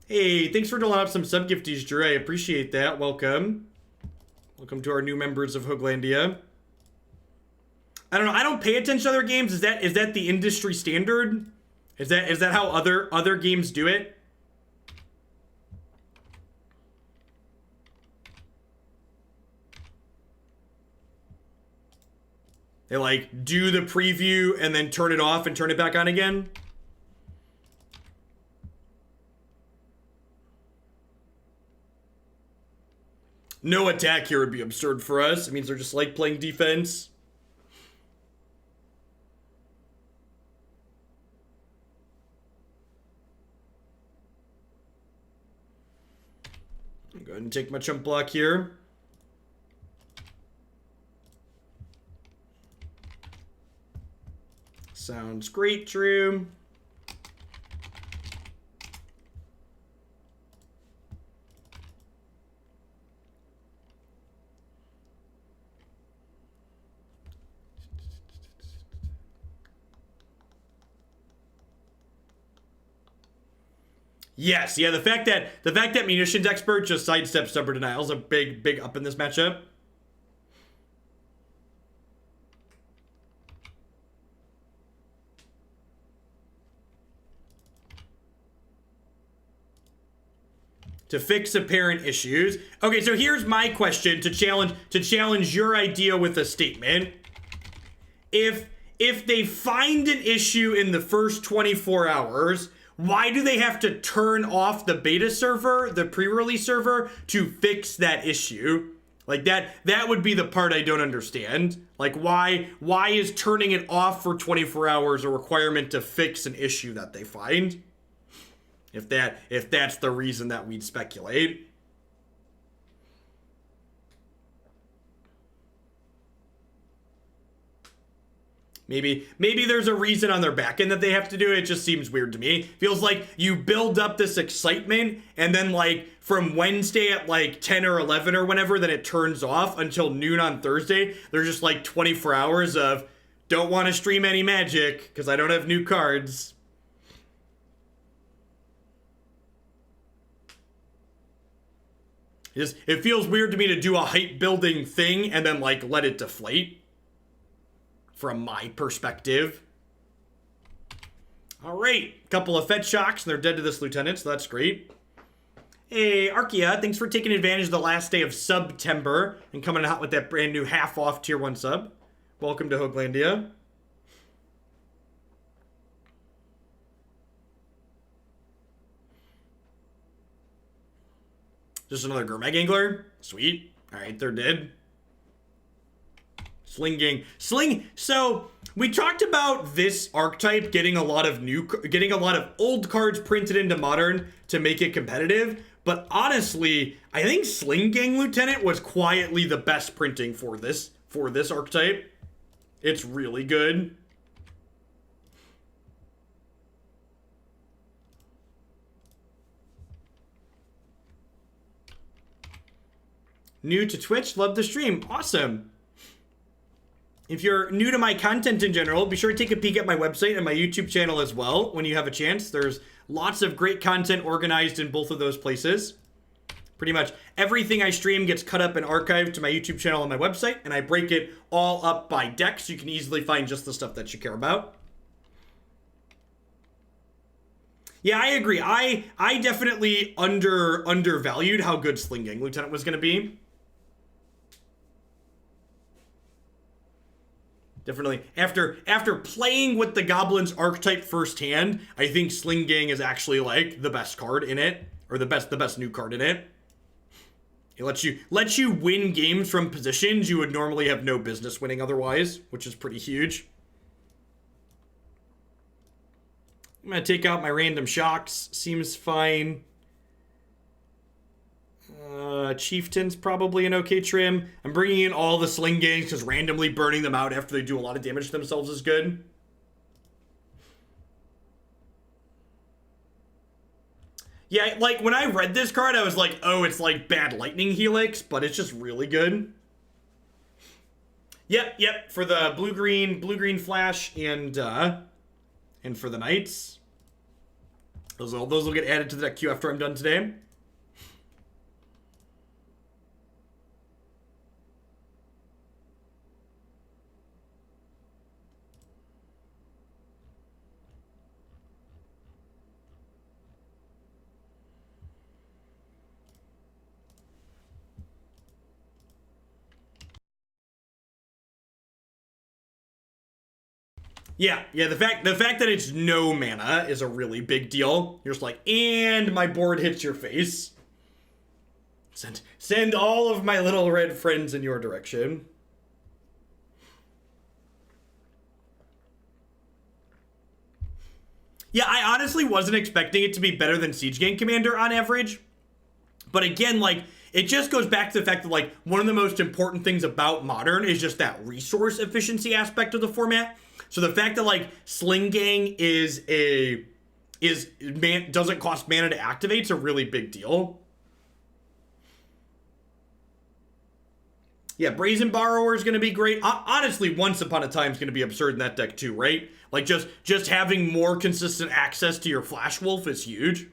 Hey, thanks for doling up some sub-gifties, Drew. I appreciate that. Welcome. Welcome to our new members of Hooglandia. I don't know. I don't pay attention to other games. Is that the industry standard? Is that how other games do it? They like do the preview and then turn it off and turn it back on again. No attack here would be absurd for us. It means they're just like playing defense. I'll go ahead and take my chump block here. Sounds great, Drew. Yes, yeah, the fact that Munitions Expert just sidesteps Stubborn Denial is a big up in this matchup. To fix apparent issues. Okay, so here's my question to challenge your idea with a statement. If they find an issue in the first 24 hours, why do they have to turn off the beta server, the pre-release server, to fix that issue? Like that would be the part I don't understand. Like why is turning it off for 24 hours a requirement to fix an issue that they find? If that's the reason that we'd speculate. Maybe there's a reason on their back end that they have to do it. It just seems weird to me. Feels like you build up this excitement and then like from Wednesday at like 10 or 11 or whenever, then it turns off until noon on Thursday. There's just like 24 hours of don't want to stream any Magic because I don't have new cards. It feels weird to me to do a hype building thing and then like let it deflate. From my perspective. All right, couple of Fed shocks and they're dead to this lieutenant, so that's great. Hey, Archaea, thanks for taking advantage of the last day of September and coming out with that brand new half off tier 1 sub. Welcome to Hooglandia. Just another Gurmag Angler. Sweet. All right, they're dead. So we talked about this archetype getting a lot of old cards printed into Modern to make it competitive. But honestly, I think Sling-Gang Lieutenant was quietly the best printing for this archetype. It's really good. New to Twitch, love the stream. Awesome. If you're new to my content in general, be sure to take a peek at my website and my YouTube channel as well when you have a chance. There's lots of great content organized in both of those places. Pretty much everything I stream gets cut up and archived to my YouTube channel and my website, and I break it all up by deck so you can easily find just the stuff that you care about. Yeah, I agree. I definitely undervalued how good Sling-Gang Lieutenant was going to be. Definitely. After playing with the Goblins archetype firsthand, I think Sling-Gang is actually like the best card in it, or the best new card in it. It lets you win games from positions you would normally have no business winning otherwise, which is pretty huge. I'm gonna take out my random shocks. Seems fine. Chieftain's probably an okay trim. I'm bringing in all the Sling-Gangs because randomly burning them out after they do a lot of damage to themselves is good. Yeah, like, when I read this card, I was like, oh, it's like bad lightning helix, but it's just really good. Yep, for the blue-green flash and for the knights. Those will get added to the deck queue after I'm done today. Yeah, the fact that it's no mana is a really big deal. You're just like, and my board hits your face. Send all of my little red friends in your direction. Yeah, I honestly wasn't expecting it to be better than Siege Gang Commander on average. But again, like, it just goes back to the fact that, like, one of the most important things about Modern is just that resource efficiency aspect of the format. So the fact that, like, Sling-Gang doesn't cost mana to activate is a really big deal. Yeah, Brazen Borrower is going to be great. Honestly, Once Upon a Time is going to be absurd in that deck too, right? Like, just having more consistent access to your Flash Wolf is huge.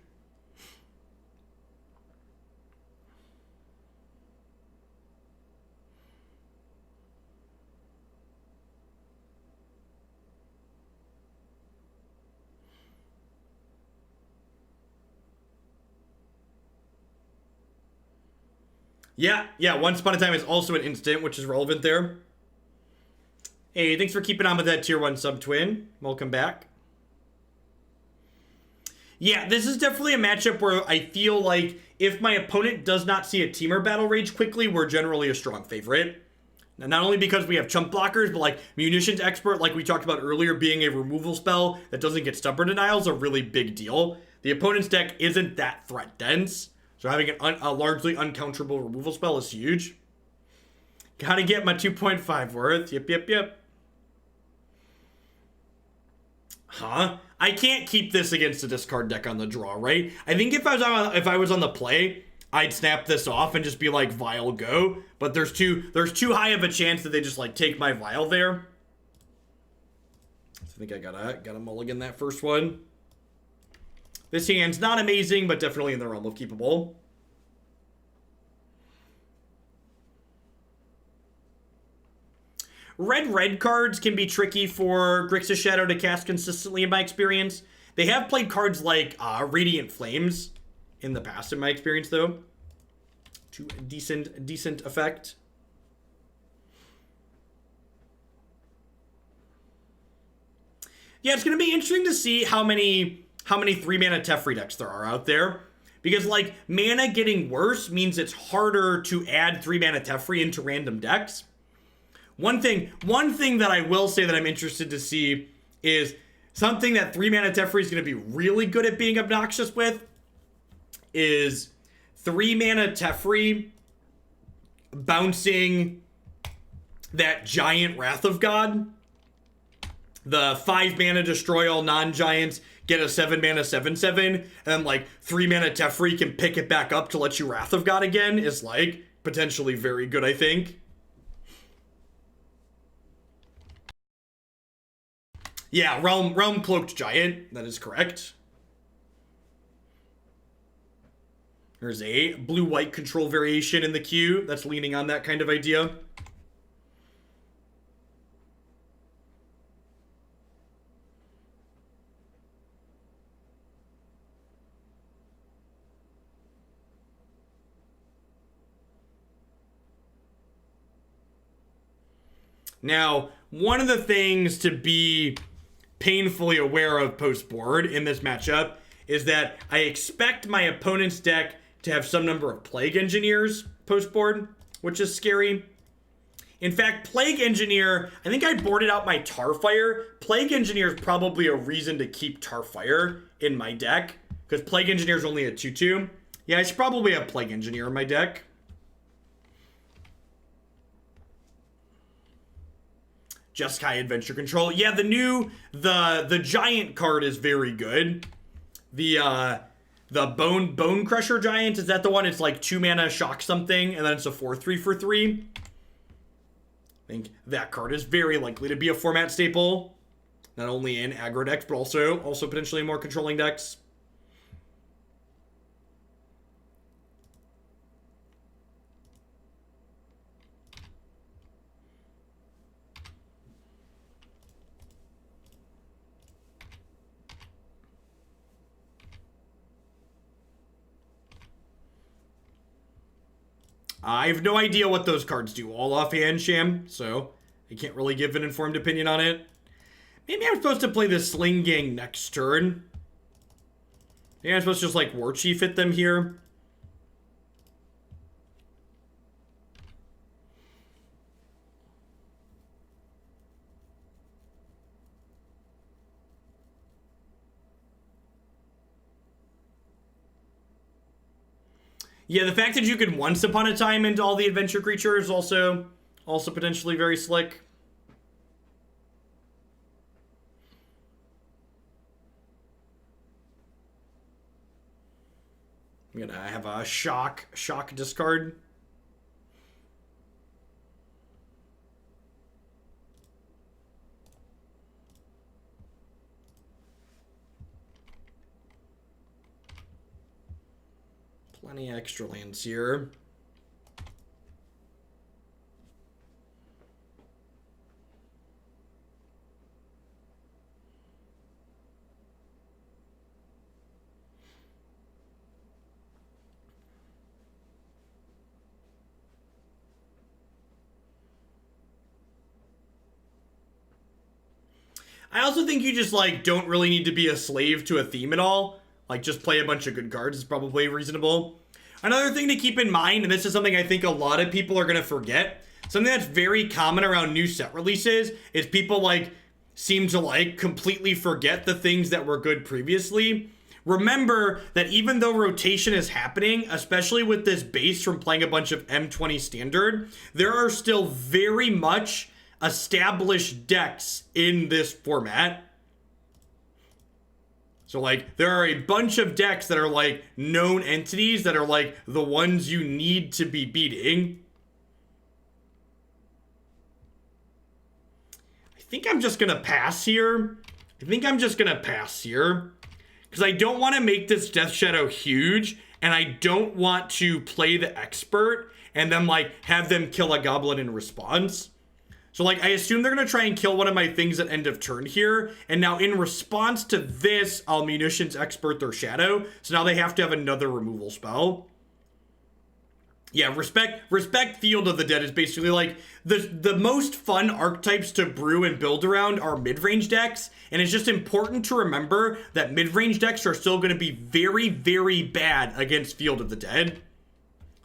Yeah, Once Upon a Time is also an instant, which is relevant there. Hey, thanks for keeping on with that tier 1 sub-twin. Welcome back. Yeah, this is definitely a matchup where I feel like if my opponent does not see a Teamer Battle Rage quickly, we're generally a strong favorite. Now, not only because we have chump blockers, but like Munitions Expert, like we talked about earlier, being a removal spell that doesn't get stubborn denial is a really big deal. The opponent's deck isn't that threat dense. So having a largely uncounterable removal spell is huge. Gotta get my 2.5 worth. Yep. Huh? I can't keep this against a discard deck on the draw, right? I think if I was on the play, I'd snap this off and just be like, Vial, go. But there's too high of a chance that they just like take my Vial there. So I think I gotta mulligan that first one. This hand's not amazing, but definitely in the realm of keepable. Red cards can be tricky for Grixis Shadow to cast consistently in my experience. They have played cards like Radiant Flames in the past in my experience though. To a decent effect. Yeah, it's going to be interesting to see how many 3-mana Teferi decks there are out there. Because, like, mana getting worse means it's harder to add 3-mana Teferi into random decks. One thing that I will say that I'm interested to see is something that 3-mana Teferi is going to be really good at being obnoxious with is 3-mana Teferi bouncing that giant Wrath of God. The 5-mana destroy all non-giants, get a 7-mana 7/7, and then like 3-mana Teferi can pick it back up to let you Wrath of God again is like potentially very good, I think. Yeah, Realm Cloaked Giant. That is correct. There's a blue-white control variation in the queue that's leaning on that kind of idea. Now, one of the things to be painfully aware of post-board in this matchup is that I expect my opponent's deck to have some number of Plague Engineers post-board, which is scary. In fact, Plague Engineer, I think I boarded out my Tarfire. Plague Engineer is probably a reason to keep Tarfire in my deck, because Plague Engineer is only a 2/2. Yeah, I should probably have Plague Engineer in my deck. Jeskai Adventure Control. Yeah, the Giant card is very good. The Bone Crusher Giant, is that the one? It's like 2 mana, shock something, and then it's a 4/3 for 3. I think that card is very likely to be a format staple. Not only in aggro decks, but also potentially more controlling decks. I have no idea what those cards do all offhand, Sham, so I can't really give an informed opinion on it. Maybe I'm supposed to play the Sling-Gang next turn. Maybe I'm supposed to just, like, Warchief hit them here. Yeah, the fact that you could Once Upon a Time into all the adventure creatures also potentially very slick. I'm gonna have a shock discard. Plenty of extra lands here. I also think you just, like, don't really need to be a slave to a theme at all. Like, just play a bunch of good cards is probably reasonable. Another thing to keep in mind, and this is something I think a lot of people are going to forget, something that's very common around new set releases is people, like, seem to, like, completely forget the things that were good previously. Remember that even though rotation is happening, especially with this base from playing a bunch of M20 Standard, there are still very much established decks in this format. So, like, there are a bunch of decks that are, like, known entities that are, like, the ones you need to be beating. I think I'm just gonna pass here. Because I don't want to make this Death Shadow huge, and I don't want to play the Expert and then, like, have them kill a Goblin in response. So, like, I assume they're going to try and kill one of my things at end of turn here. And now in response to this, I'll Munitions Expert their Shadow. So now they have to have another removal spell. Yeah, respect Field of the Dead is basically like the most fun archetypes to brew and build around are mid-range decks. And it's just important to remember that mid-range decks are still going to be very, very bad against Field of the Dead.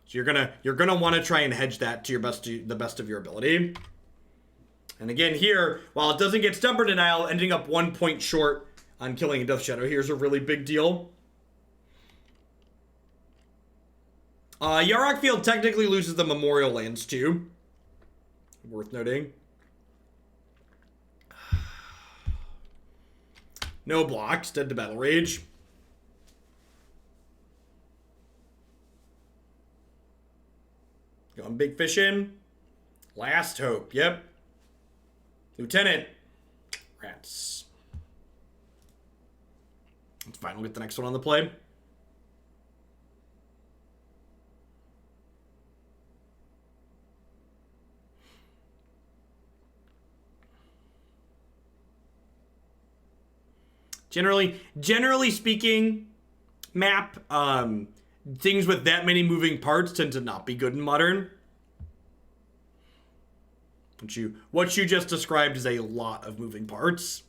So you're gonna want to try and hedge that to the best of your ability. And again here, while it doesn't get Stubborn Denial, ending up 1 point short on killing a Death Shadow here's a really big deal. Yarok Field technically loses the Memorial lands too. Worth noting. No blocks, dead to Battle Rage. Going Big Fish in. Last Hope, yep. Lieutenant. Rats. It's fine, we'll get the next one on the play. Generally speaking, map, things with that many moving parts tend to not be good in Modern. What you just described is a lot of moving parts.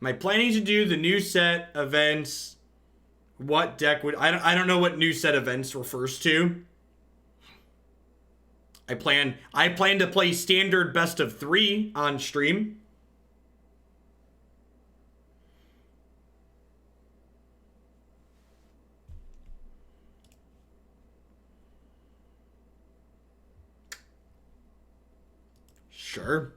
Am I planning to do the new set events? What deck would... I don't know what new set events refers to. I plan to play standard best of 3 on stream. Sure.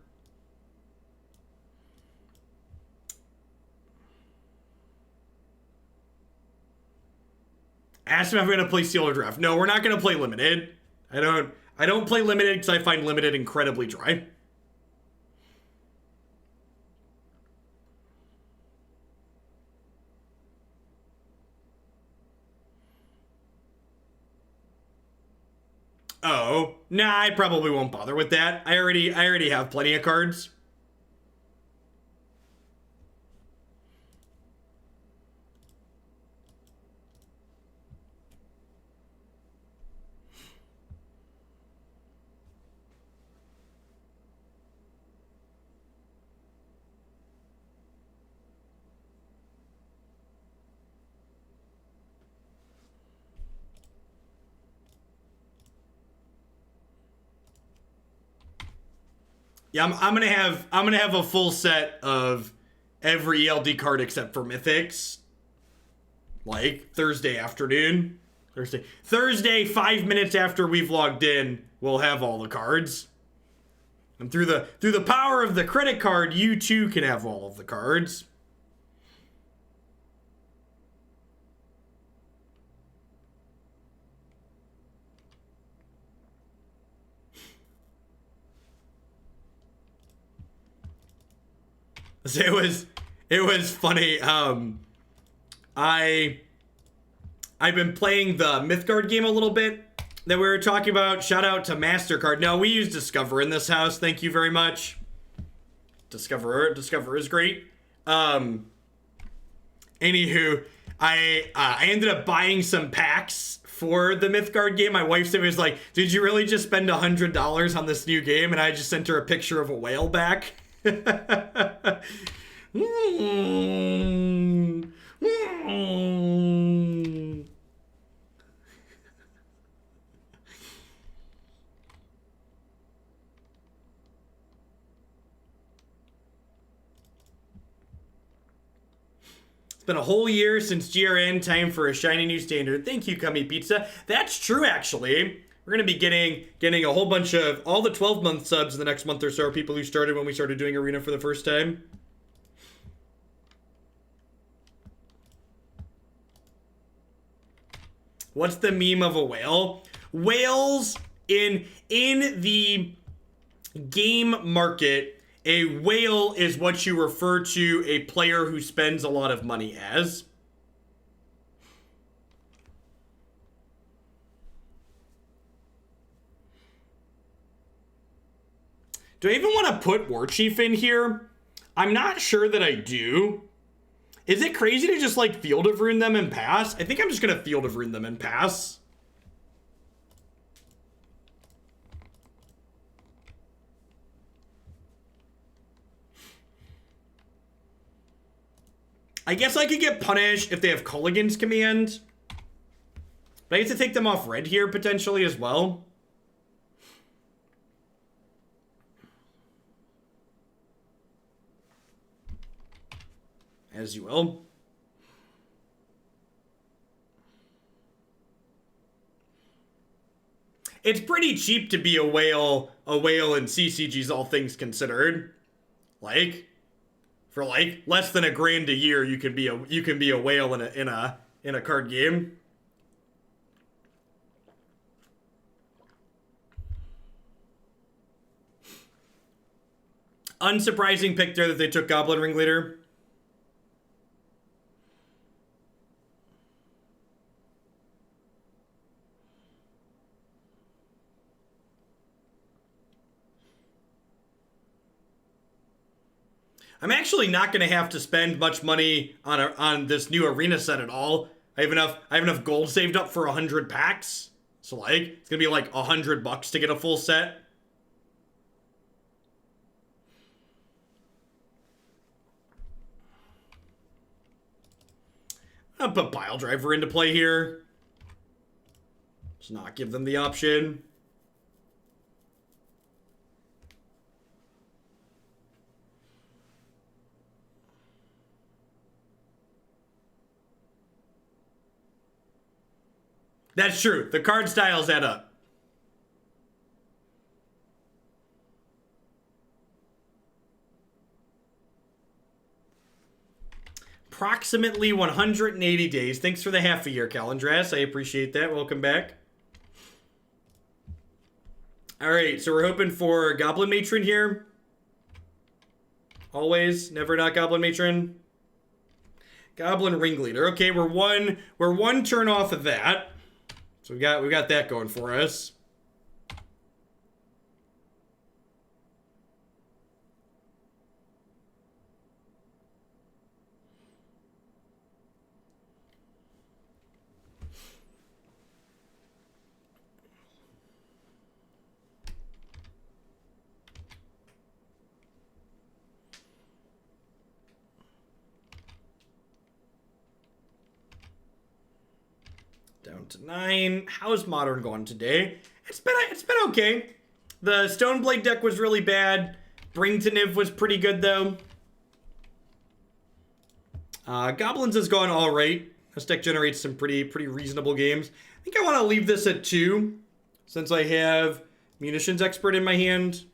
Ask him if I'm going to play Seal or Draft. No, we're not going to play Limited. I don't play Limited because I find Limited incredibly dry. Oh, nah, I probably won't bother with that. I already have plenty of cards. Yeah, I'm gonna have a full set of every ELD card except for Mythics. Like Thursday afternoon. Thursday, 5 minutes after we've logged in, we'll have all the cards. And through the power of the credit card, you too can have all of the cards. It was funny. I've been playing the Mythgard game a little bit that we were talking about. Shout out to MasterCard. No, we use Discover in this house. Thank you very much. Discover is great. Anywho, I ended up buying some packs for the Mythgard game. My wife said, was like, did you really just spend $100 on this new game? And I just sent her a picture of a whale back. It's been a whole year since GRN. Time for a shiny new standard. Thank you, Cummy Pizza. That's true, actually. We're going to be getting a whole bunch of all the 12-month subs in the next month or so. People who started when we started doing Arena for the first time. What's the meme of a whale? Whales in the game market, a whale is what you refer to a player who spends a lot of money as. Do I even want to put Warchief in here? I'm not sure that I do. Is it crazy to just like Field of Rune them and pass? I think I'm just gonna Field of Rune them and pass. I guess I could get punished if they have Culligan's Command. But I get to take them off red here potentially as well. As you will. It's pretty cheap to be a whale in CCGs, all things considered. Like, for like less than $1,000 a year, you can be a whale in a card game. Unsurprising pick there that they took Goblin Ringleader. I'm actually not going to have to spend much money on this new arena set at all. I have enough gold saved up for 100 packs. So like, it's going to be like $100 to get a full set. I'll put Piledriver into play here. Just not give them the option. That's true. The card styles add up. Approximately 180 days. Thanks for the half a year, Calendras. I appreciate that. Welcome back. All right, so we're hoping for Goblin Matron here. Always, never not Goblin Matron. Goblin Ringleader. Okay, we're one turn off of that. So we got that going for us. Down to 9. How's Modern going today? It's been okay. The Stoneblade deck was really bad. Bring to Niv was pretty good though. Goblins has gone all right. This deck generates some pretty reasonable games. I think I want to leave this at 2 since I have Munitions Expert in my hand.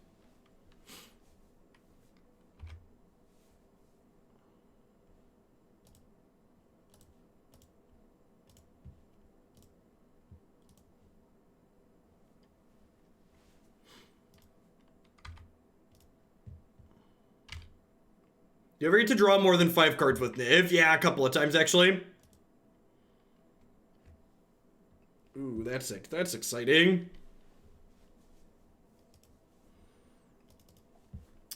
You ever get to draw more than 5 cards with Niv? Yeah, a couple of times actually. Ooh, that's exciting.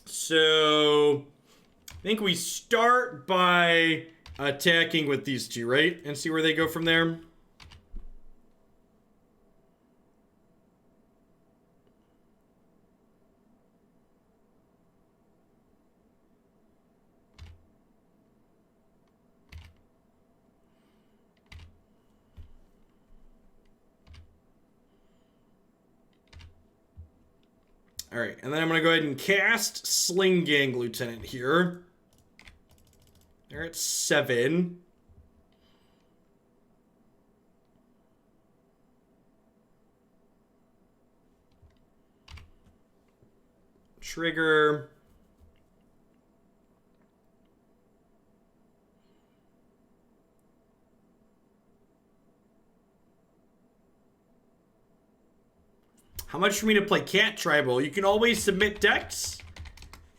So, I think we start by attacking with these two, right? And see where they go from there. All right, and then I'm going to go ahead and cast Sling-Gang Lieutenant here. They're at 7. Trigger. How much for me to play Cat Tribal? You can always submit decks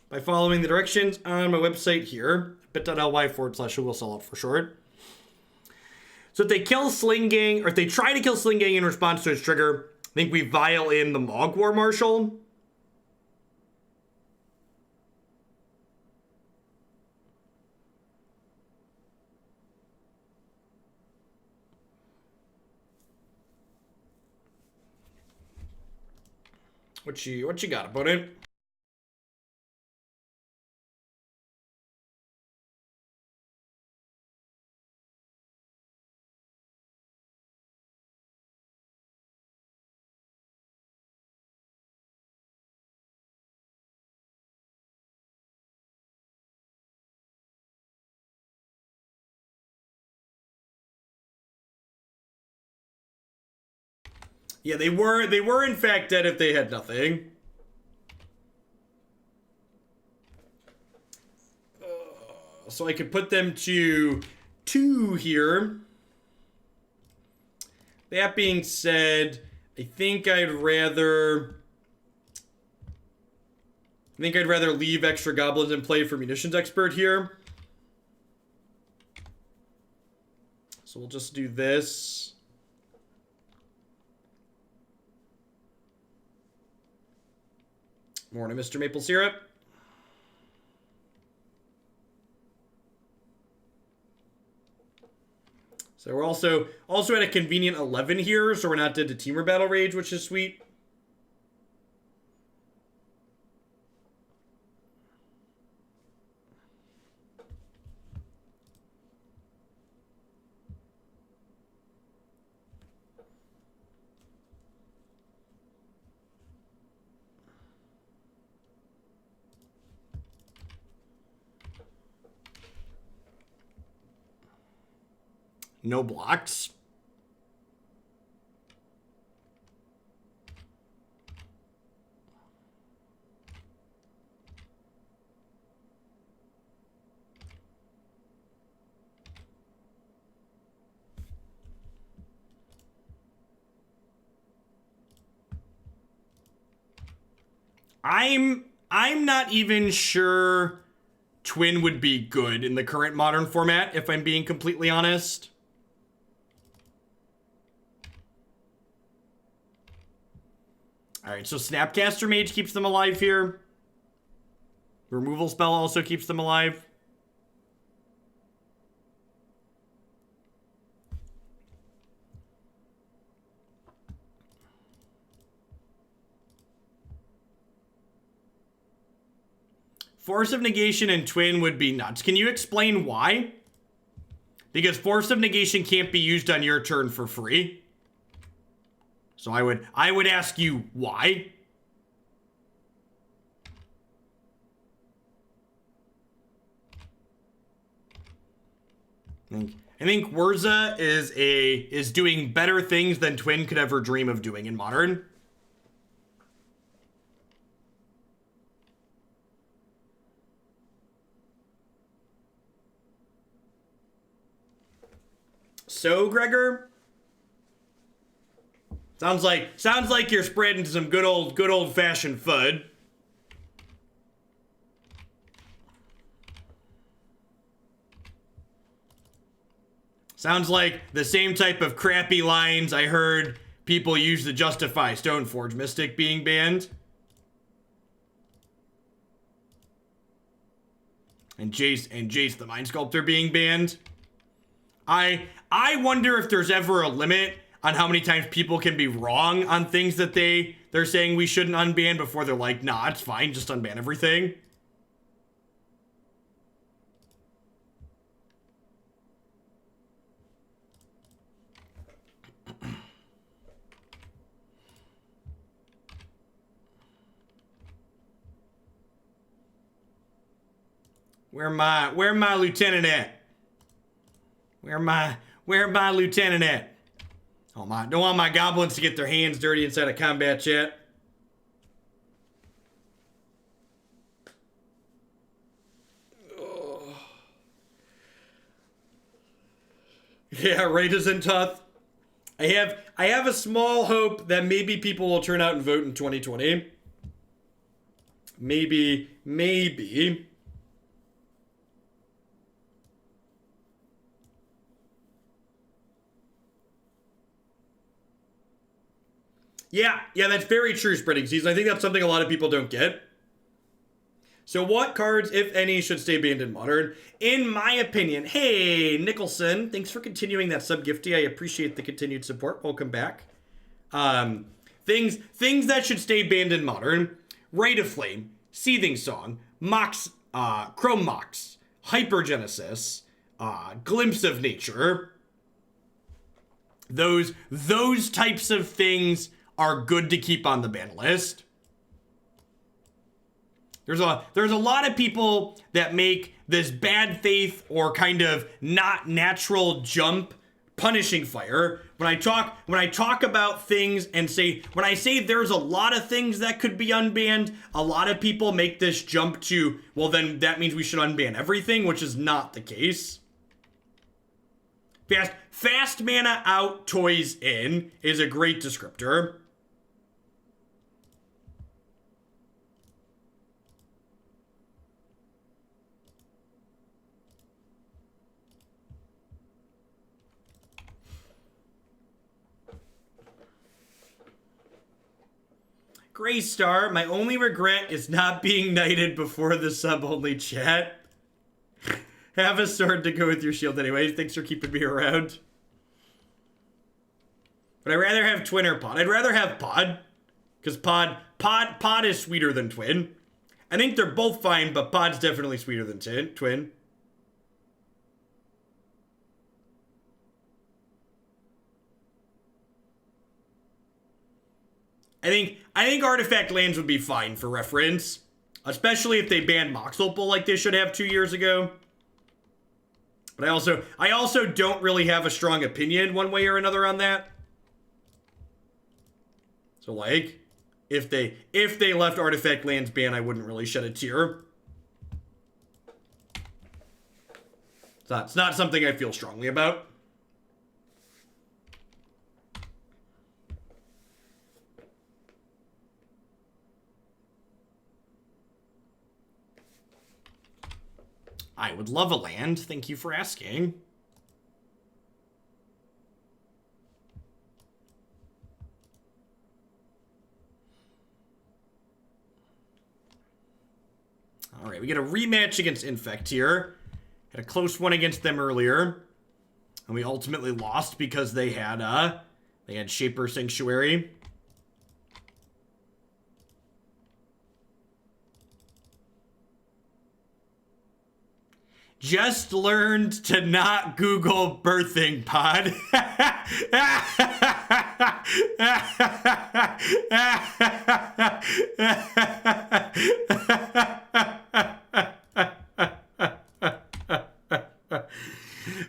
by following the directions on my website here, bit.ly/Hovel Sellout for short. So if they kill Sling-Gang, or if they try to kill Sling-Gang in response to its trigger, I think we vial in the Mogg War Marshal. What you got about it? Yeah, they were in fact dead if they had nothing. So I could put them to 2 here. That being said, I think I'd rather I think I'd rather leave extra goblins and play for Munitions Expert here. So we'll just do this. Morning, Mr. Maple Syrup. So we're also at a convenient 11 here, so we're not dead to Teamer Battle Rage, which is sweet. No blocks. I'm not even sure Twin would be good in the current modern format, if I'm being completely honest. Alright, so Snapcaster Mage keeps them alive here. Removal spell also keeps them alive. Force of Negation and Twin would be nuts. Can you explain why? Because Force of Negation can't be used on your turn for free. So I would ask you why. I think Wurza is doing better things than Twin could ever dream of doing in Modern. So, Gregor, sounds like you're spreading some good old fashioned FUD. Sounds like the same type of crappy lines I heard people use to justify Stoneforge Mystic being banned. And Jace the Mind Sculptor being banned. I wonder if there's ever a limit on how many times people can be wrong on things that they're saying we shouldn't unban before they're like, nah, it's fine, just unban everything. Where my lieutenant at? Where my lieutenant at? Oh my, don't want my goblins to get their hands dirty inside a combat chat. Oh. Yeah, Raid isn't tough. I have a small hope that maybe people will turn out and vote in 2020. Maybe. Yeah, that's very true, Spreading Season. I think that's something a lot of people don't get. So what cards, if any, should stay banned in Modern? In my opinion, hey, Nicholson, thanks for continuing that sub-gifty. I appreciate the continued support. Welcome back. Things that should stay banned in Modern: Rite of Flame, Seething Song, Mox, Chrome Mox, Hypergenesis, Glimpse of Nature. Those types of things are good to keep on the ban list. There's a lot of people that make this bad faith or kind of not natural jump punishing fire. When I talk about things and when I say there's a lot of things that could be unbanned, a lot of people make this jump to, well, then that means we should unban everything, which is not the case. Fast mana out, toys in is a great descriptor. Graystar, my only regret is not being knighted before the sub-only chat. Have a sword to go with your shield anyway. Thanks for keeping me around. But I'd rather have Twin or Pod. I'd rather have Pod. Because Pod is sweeter than Twin. I think they're both fine, but Pod's definitely sweeter than Twin. I think Artifact lands would be fine for reference. Especially if they banned Mox Opal like they should have 2 years ago. But I also don't really have a strong opinion one way or another on that. So like, if they left Artifact lands banned, I wouldn't really shed a tear. So it's not something I feel strongly about. I would love a land. Thank you for asking. All right, we get a rematch against Infect here. Had a close one against them earlier. And we ultimately lost because they had Shaper Sanctuary. Just learned to not Google birthing, Pod.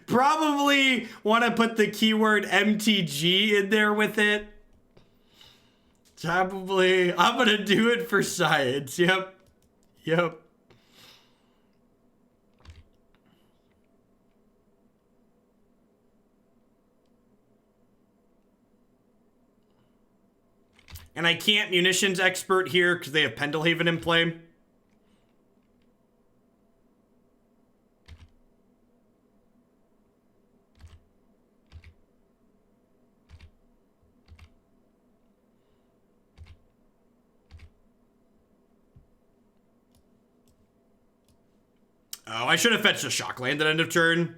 Probably want to put the keyword MTG in there with it. Probably. I'm going to do it for science. Yep. And I can't Munitions Expert here because they have Pendelhaven in play. Oh, I should have fetched a Shockland at end of turn.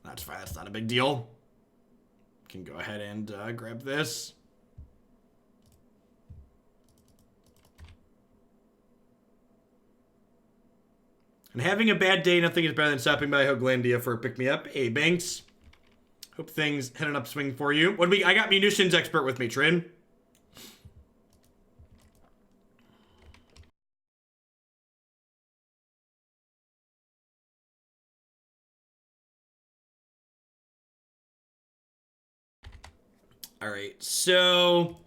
That's fine. That's not a big deal. Can go ahead and grab this. And having a bad day, nothing is better than stopping by Hoaglandia for a pick-me-up. Hey, Banks. Hope things hit an upswing for you. I got Munitions Expert with me, Trin. All right, so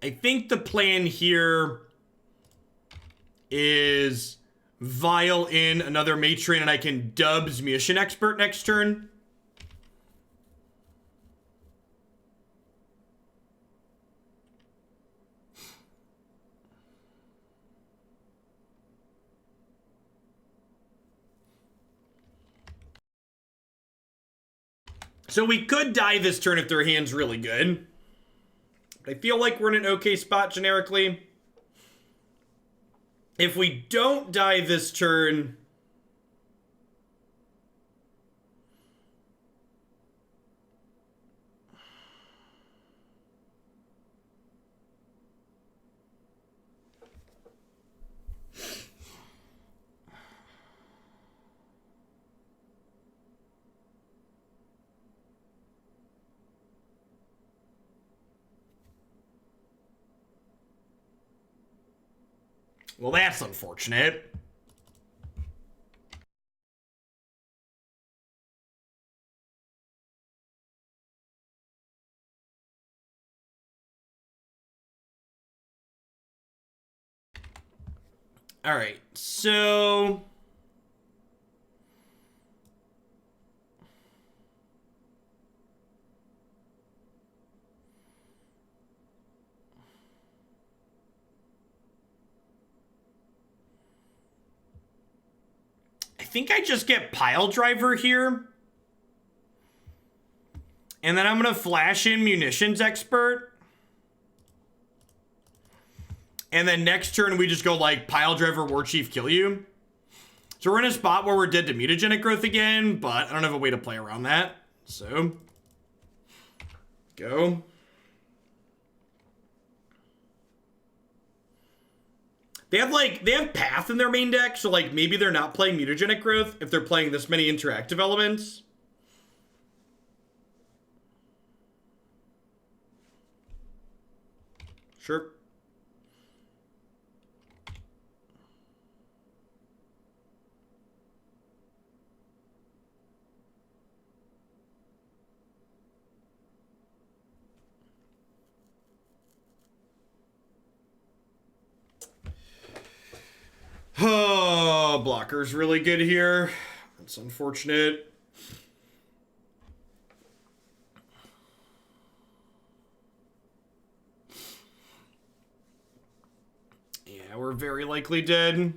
I think the plan here is Vial in another Matron, and I can dubs Munition Expert next turn. So we could die this turn if their hand's really good. But I feel like we're in an okay spot generically. If we don't die this turn... Well, that's unfortunate. All right, so... I think I just get Piledriver here. And then I'm going to flash in Munitions Expert. And then next turn, we just go like Piledriver, Warchief, kill you. So we're in a spot where we're dead to mutagenic growth again, but I don't have a way to play around that. So, go. They have Path in their main deck, so like maybe they're not playing mutagenic growth if they're playing this many interactive elements. Sure. Oh, blocker's really good here. That's unfortunate. Yeah, we're very likely dead.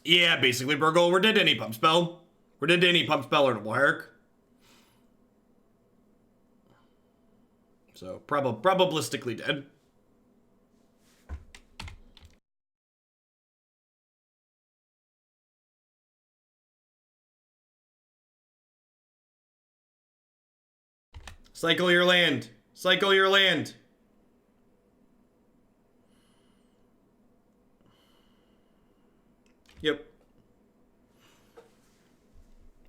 Yeah, basically, Burgle, we're dead to any pump spell. We're dead to any pump spell or Warwick. So, probabilistically dead. Cycle your land. Cycle your land. Yep.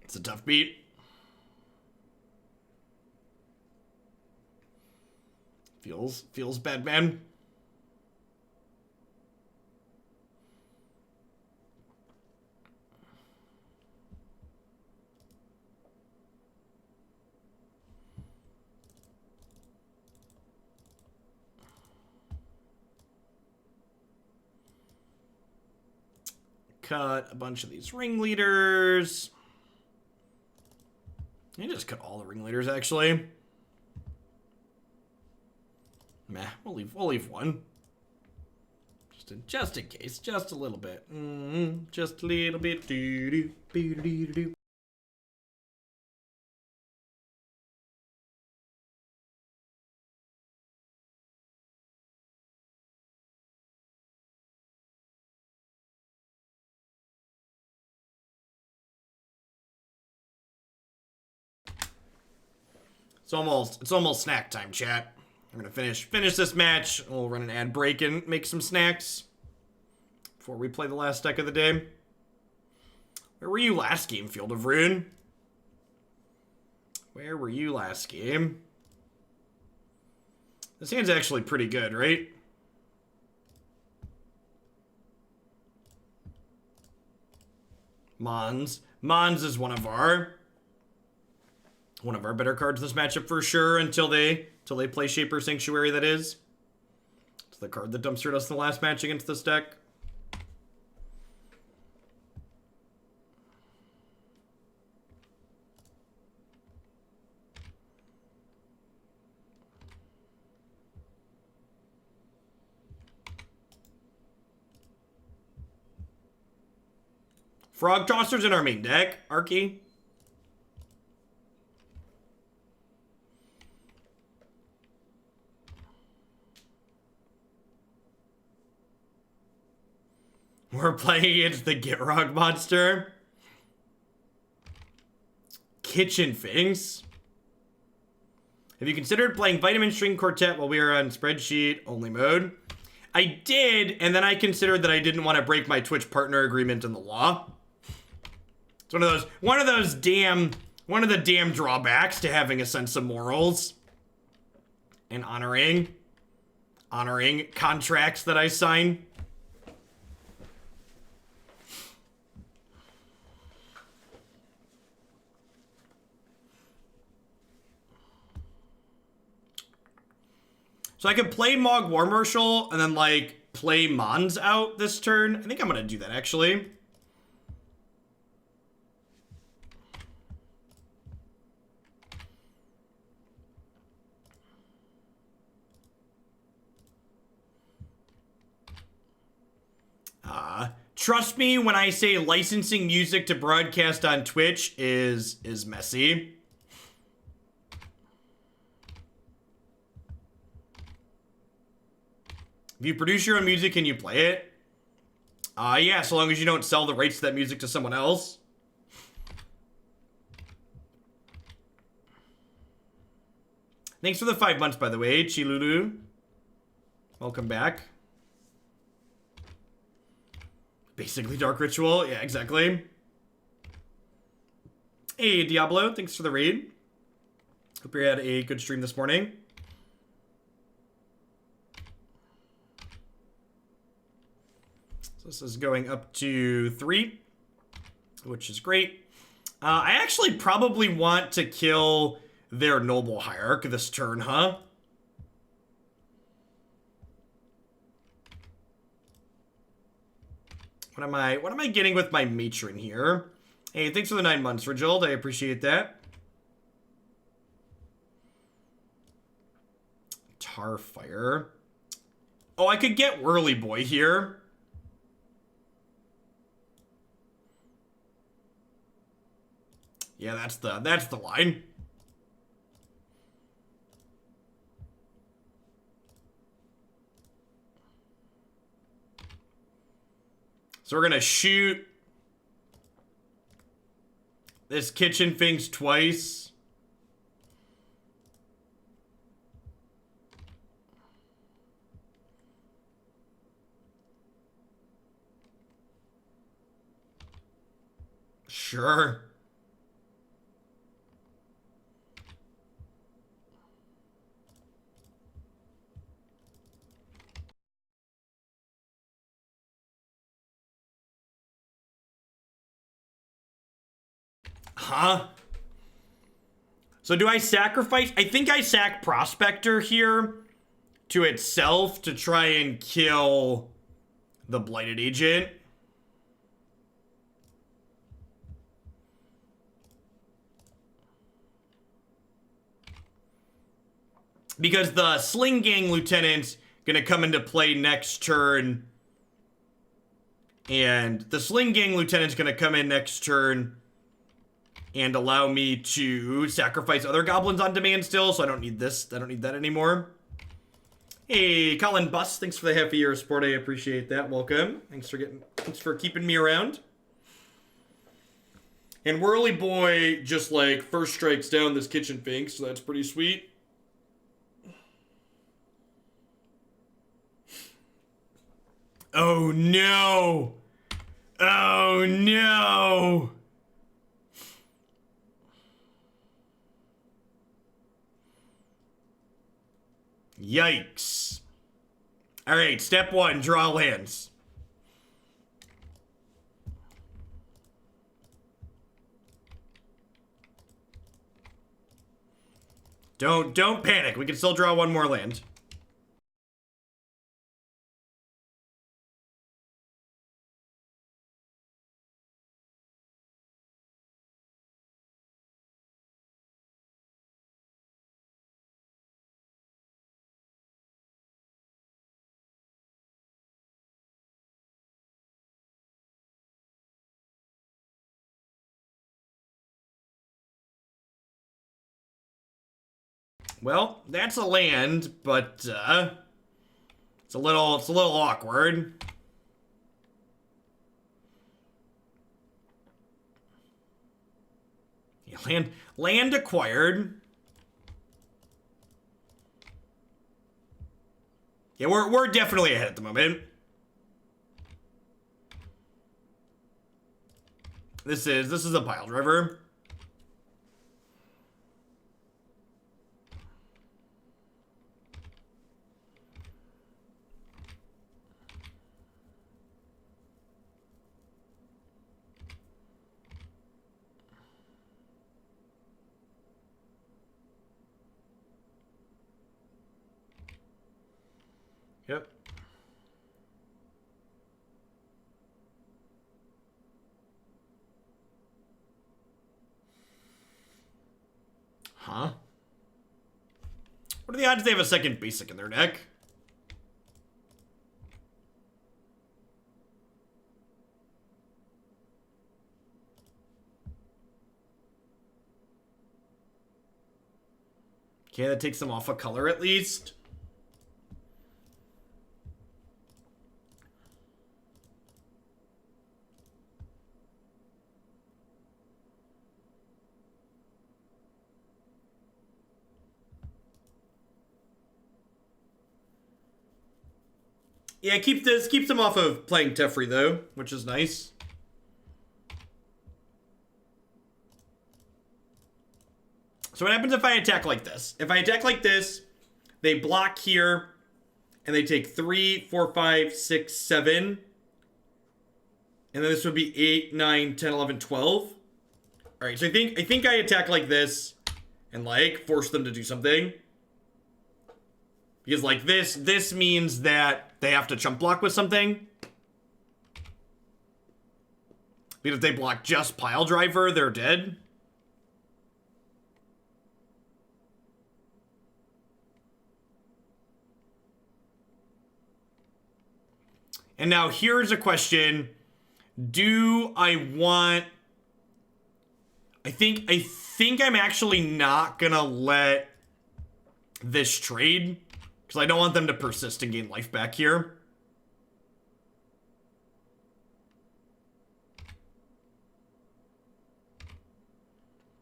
It's a tough beat. Feels bad, man. Cut a bunch of these ringleaders. You just cut all the ringleaders, actually. Meh, we'll leave one. Just in case, just a little bit. Just a little bit. Do-do-do-do-do-do. It's almost snack time, chat. I'm gonna finish this match. We'll run an ad break and make some snacks before we play the last deck of the day. Where were you last game, Field of Ruin? Where were you last game? This hand's actually pretty good, right? Mons. Mons is one of our better cards this matchup for sure until they play Shaper Sanctuary, that is. It's the card that dumpstered us in the last match against this deck. Frogtosser's in our main deck. Arky. We're playing against the Gitrog monster. Kitchen Finks. Have you considered playing Vitamin String Quartet while we are on spreadsheet only mode? I did, and then I considered that I didn't want to break my Twitch partner agreement in the law. It's one of the damn drawbacks to having a sense of morals and honoring contracts that I sign. So I could play Mogg War Marshal and then, like, play Mons out this turn. I think I'm going to do that, actually. Trust me when I say licensing music to broadcast on Twitch is messy. If you produce your own music, can you play it? Yeah, so long as you don't sell the rights to that music to someone else. Thanks for the 5 months, by the way, Chilulu. Welcome back. Basically Dark Ritual. Yeah, exactly. Hey, Diablo. Thanks for the raid. Hope you had a good stream this morning. So this is going up to 3, which is great. I actually probably want to kill their Noble Hierarch this turn, huh? What am I getting with my Matron here? Hey, thanks for the 9 months, Regild. I appreciate that. Tarfire. Oh, I could get Whirly Boy here. Yeah, that's the line. So we're gonna shoot this Kitchen Finks twice. Sure. Huh? So do I sacrifice? I think I sack Prospector here to itself to try and kill the Blighted Agent. Because the Sling-Gang Lieutenant's gonna come into play next turn. And the Sling-Gang Lieutenant's gonna come in next turn and allow me to sacrifice other goblins on demand still, so I don't need this. I don't need that anymore. Hey, Colin Buss, thanks for the half a year of support. I appreciate that. Welcome. Thanks for keeping me around. And Whirly Boy just like first strikes down this Kitchen Fink, so that's pretty sweet. Oh no! Oh no! Yikes. Alright, step 1, draw lands. Don't panic. We can still draw 1 more land. Well, that's a land, but it's a little awkward. Yeah, land acquired. Yeah, we're definitely ahead at the moment. This is a Piledriver. Yep. Huh? What are the odds they have a second basic in their deck? Okay, that takes them off a color at least. Yeah, keeps them off of playing Teferi though, which is nice. So what happens if I attack like this? If I attack like this, they block here, and they take 3, 4, 5, 6, 7. And then this would be 8, 9, 10, 11, 12. Alright, so I think I attack like this, and like, force them to do something. Because like this means that they have to chump block with something. Because if they block just Piledriver, they're dead. And now here's a question. Do I want... I think I'm actually not gonna let this trade. Because I don't want them to persist and gain life back here.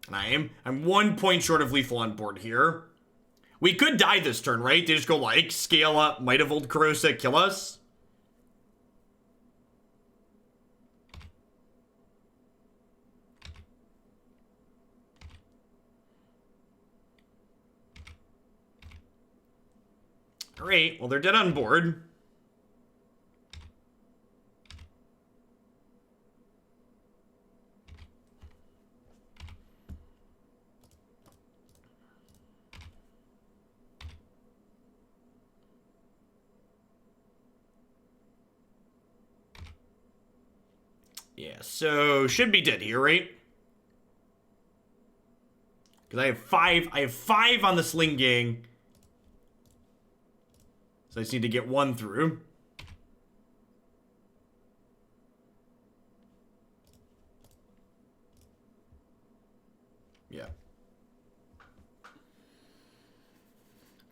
And I'm 1 point short of lethal on board here. We could die this turn, right? They just go like, scale up, Might of Old Corrosive, kill us. Alright, well they're dead on board. Yeah, so should be dead here, right? Because I have five on the Sling-Gang. So I just need to get one through. Yeah.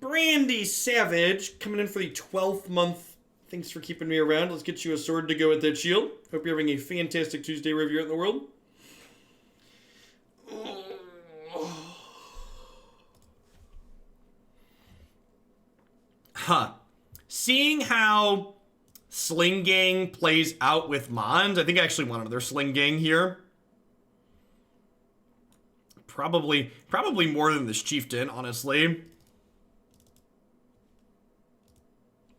Brandy Savage coming in for the 12th month. Thanks for keeping me around. Let's get you a sword to go with that shield. Hope you're having a fantastic Tuesday wherever you're in the world. Huh. Seeing how Sling-Gang plays out with Mons, I think I actually want another Sling-Gang here. Probably more than this Chieftain, honestly.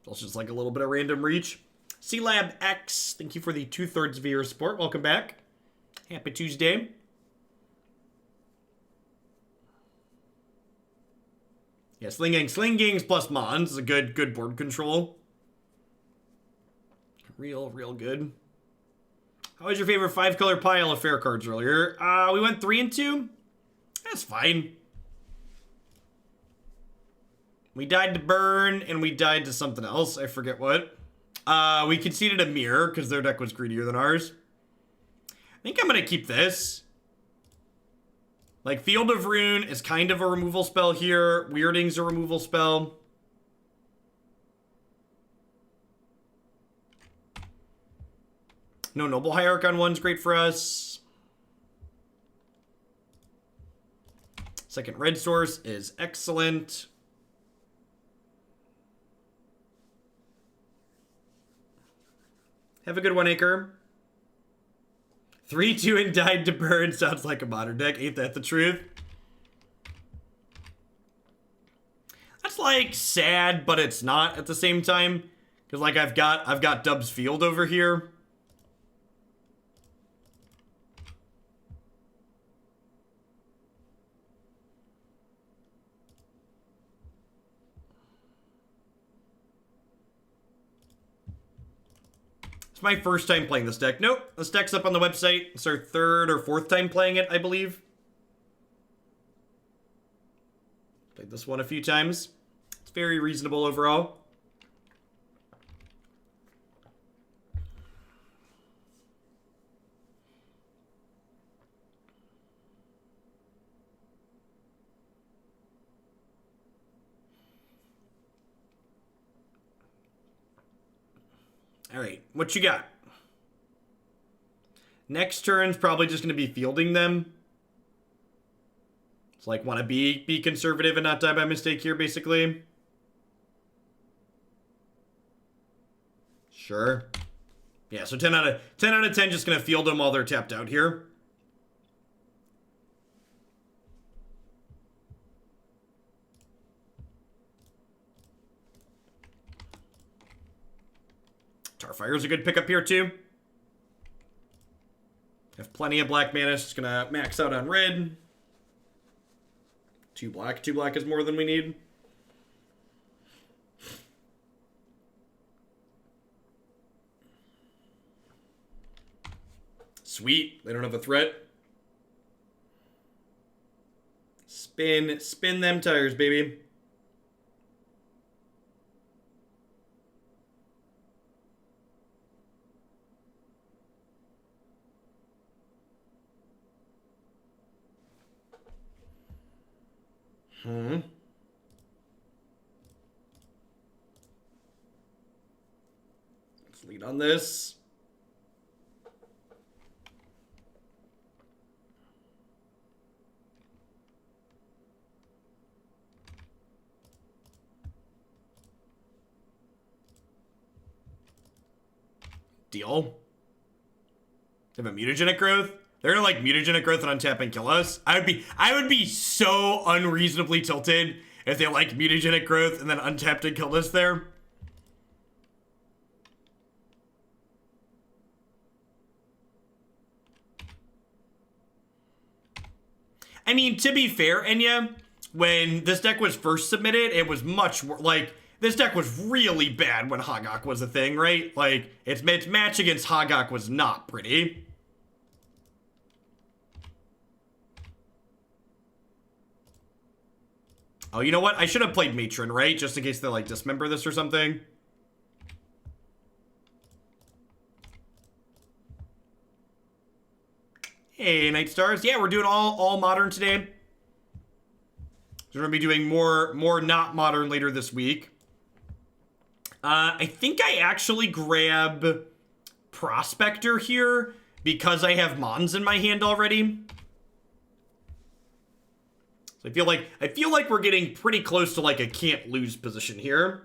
That's just like a little bit of random reach. C-Lab X, thank you for the 2/3 of your support. Welcome back. Happy Tuesday. Yeah, Sling-Gangs plus Mons is a good board control. Real good. How was your favorite 5-color pile of fair cards earlier? We went 3 and 2. That's fine. We died to Burn, and we died to something else. I forget what. We conceded a Mirror, because their deck was greedier than ours. I think I'm going to keep this. Like, Field of Ruin is kind of a removal spell here. Weirding's a removal spell. No Noble Hierarch on one's great for us. Second red source is excellent. Have a good one, Acre. 3-2 and died to Burn sounds like a modern deck. Ain't that the truth? That's like sad, but it's not at the same time. Because like I've got Dub's Field over here. It's my first time playing this deck. Nope, this deck's up on the website. It's our third or fourth time playing it, I believe. Played this one a few times. It's very reasonable overall. All right, what you got? Next turn's probably just going to be fielding them. It's like, want to be conservative and not die by mistake here, basically. Sure. Yeah, so 10 out of 10 just going to field them while they're tapped out here. Tarfire's a good pickup here, too. Have plenty of black mana. Just gonna max out on red. 2 black. 2 black is more than we need. Sweet. They don't have a threat. Spin them tires, baby. Let's lead on this. Deal. They have a mutagenic growth. They're gonna like mutagenic growth and untap and kill us. I would be so unreasonably tilted if they like mutagenic growth and then untapped and killed us there. I mean, to be fair, Enya, when this deck was first submitted, it was much like this deck was really bad when Hogak was a thing, right? Like its match against Hogak was not pretty. Oh, you know what? I should have played Matron, right? Just in case they, like, dismember this or something. Hey, Night Stars. Yeah, we're doing all modern today. So we're going to be doing more not modern later this week. I think I actually grab Prospector here because I have Mons in my hand already. So I feel like we're getting pretty close to like a can't lose position here.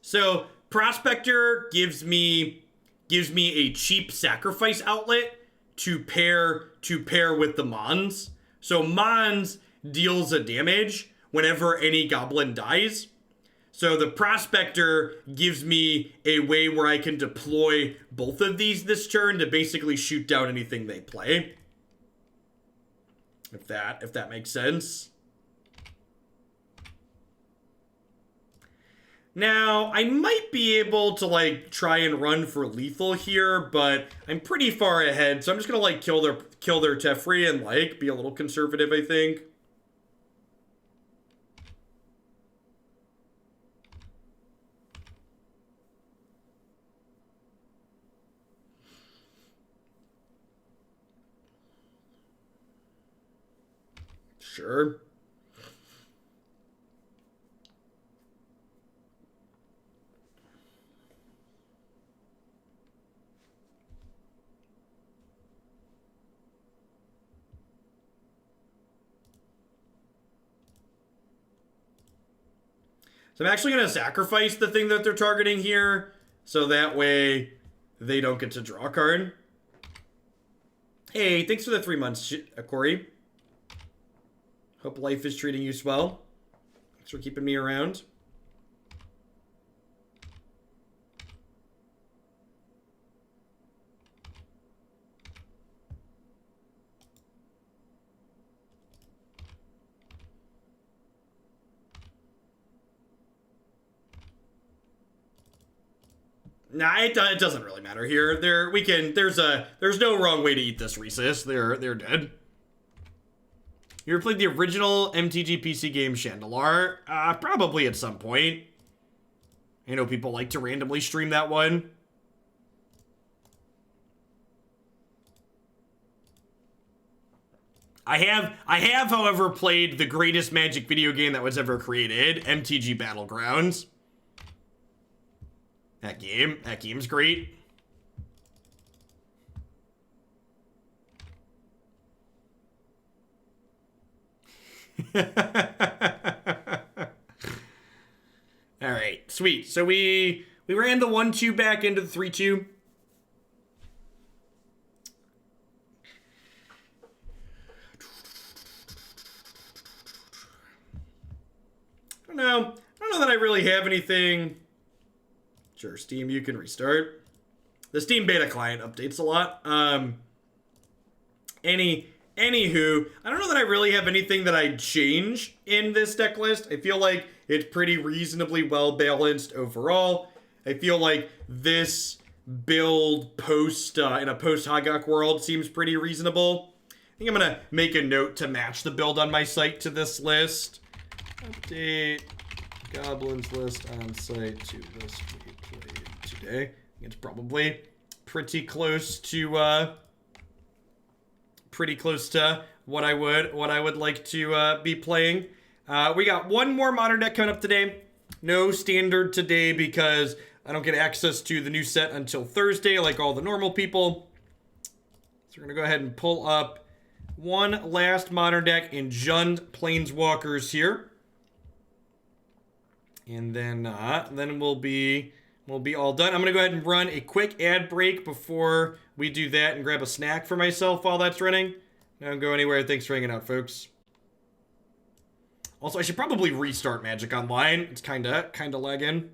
So Prospector gives me a cheap sacrifice outlet to pair with the Mons. So Mons deals a damage whenever any goblin dies. So the Prospector gives me a way where I can deploy both of these this turn to basically shoot down anything they play. If that makes sense. Now, I might be able to, like, try and run for lethal here, but I'm pretty far ahead, so I'm just gonna, like, kill their Teferi and, like, be a little conservative, I think. Sure. So I'm actually going to sacrifice the thing that they're targeting here, so that way they don't get to draw a card. Hey, thanks for the 3 months, Corey. Hope life is treating you well. Thanks for keeping me around. Nah, it doesn't really matter here. There's no wrong way to eat this Rhesus. They're dead. You ever played the original MTG PC game Chandelar? Probably at some point. I know people like to randomly stream that one. I have, however, played the greatest Magic video game that was ever created, MTG Battlegrounds. That game's great. All right, sweet. So we ran the 1-2 back into the 3-2. I don't know that I really have anything. Sure, Steam, you can restart. The Steam beta client updates a lot. Anywho, I don't know that I really have anything that I'd change in this deck list. I feel like it's pretty reasonably well balanced overall. I feel like this build in a post-Hogak world seems pretty reasonable. I think I'm gonna make a note to match the build on my site to this list. Update Goblins list on site to list we played today. I think it's probably pretty close to what I would like to be playing. We got one more modern deck coming up today. No standard today because I don't get access to the new set until Thursday like all the normal people. So we're gonna go ahead and pull up one last modern deck in Jund Planeswalkers here. And then we'll be all done. I'm gonna go ahead and run a quick ad break before we do that and grab a snack for myself while that's running. Don't go anywhere. Thanks for hanging out, folks. Also, I should probably restart Magic Online. It's kinda lagging.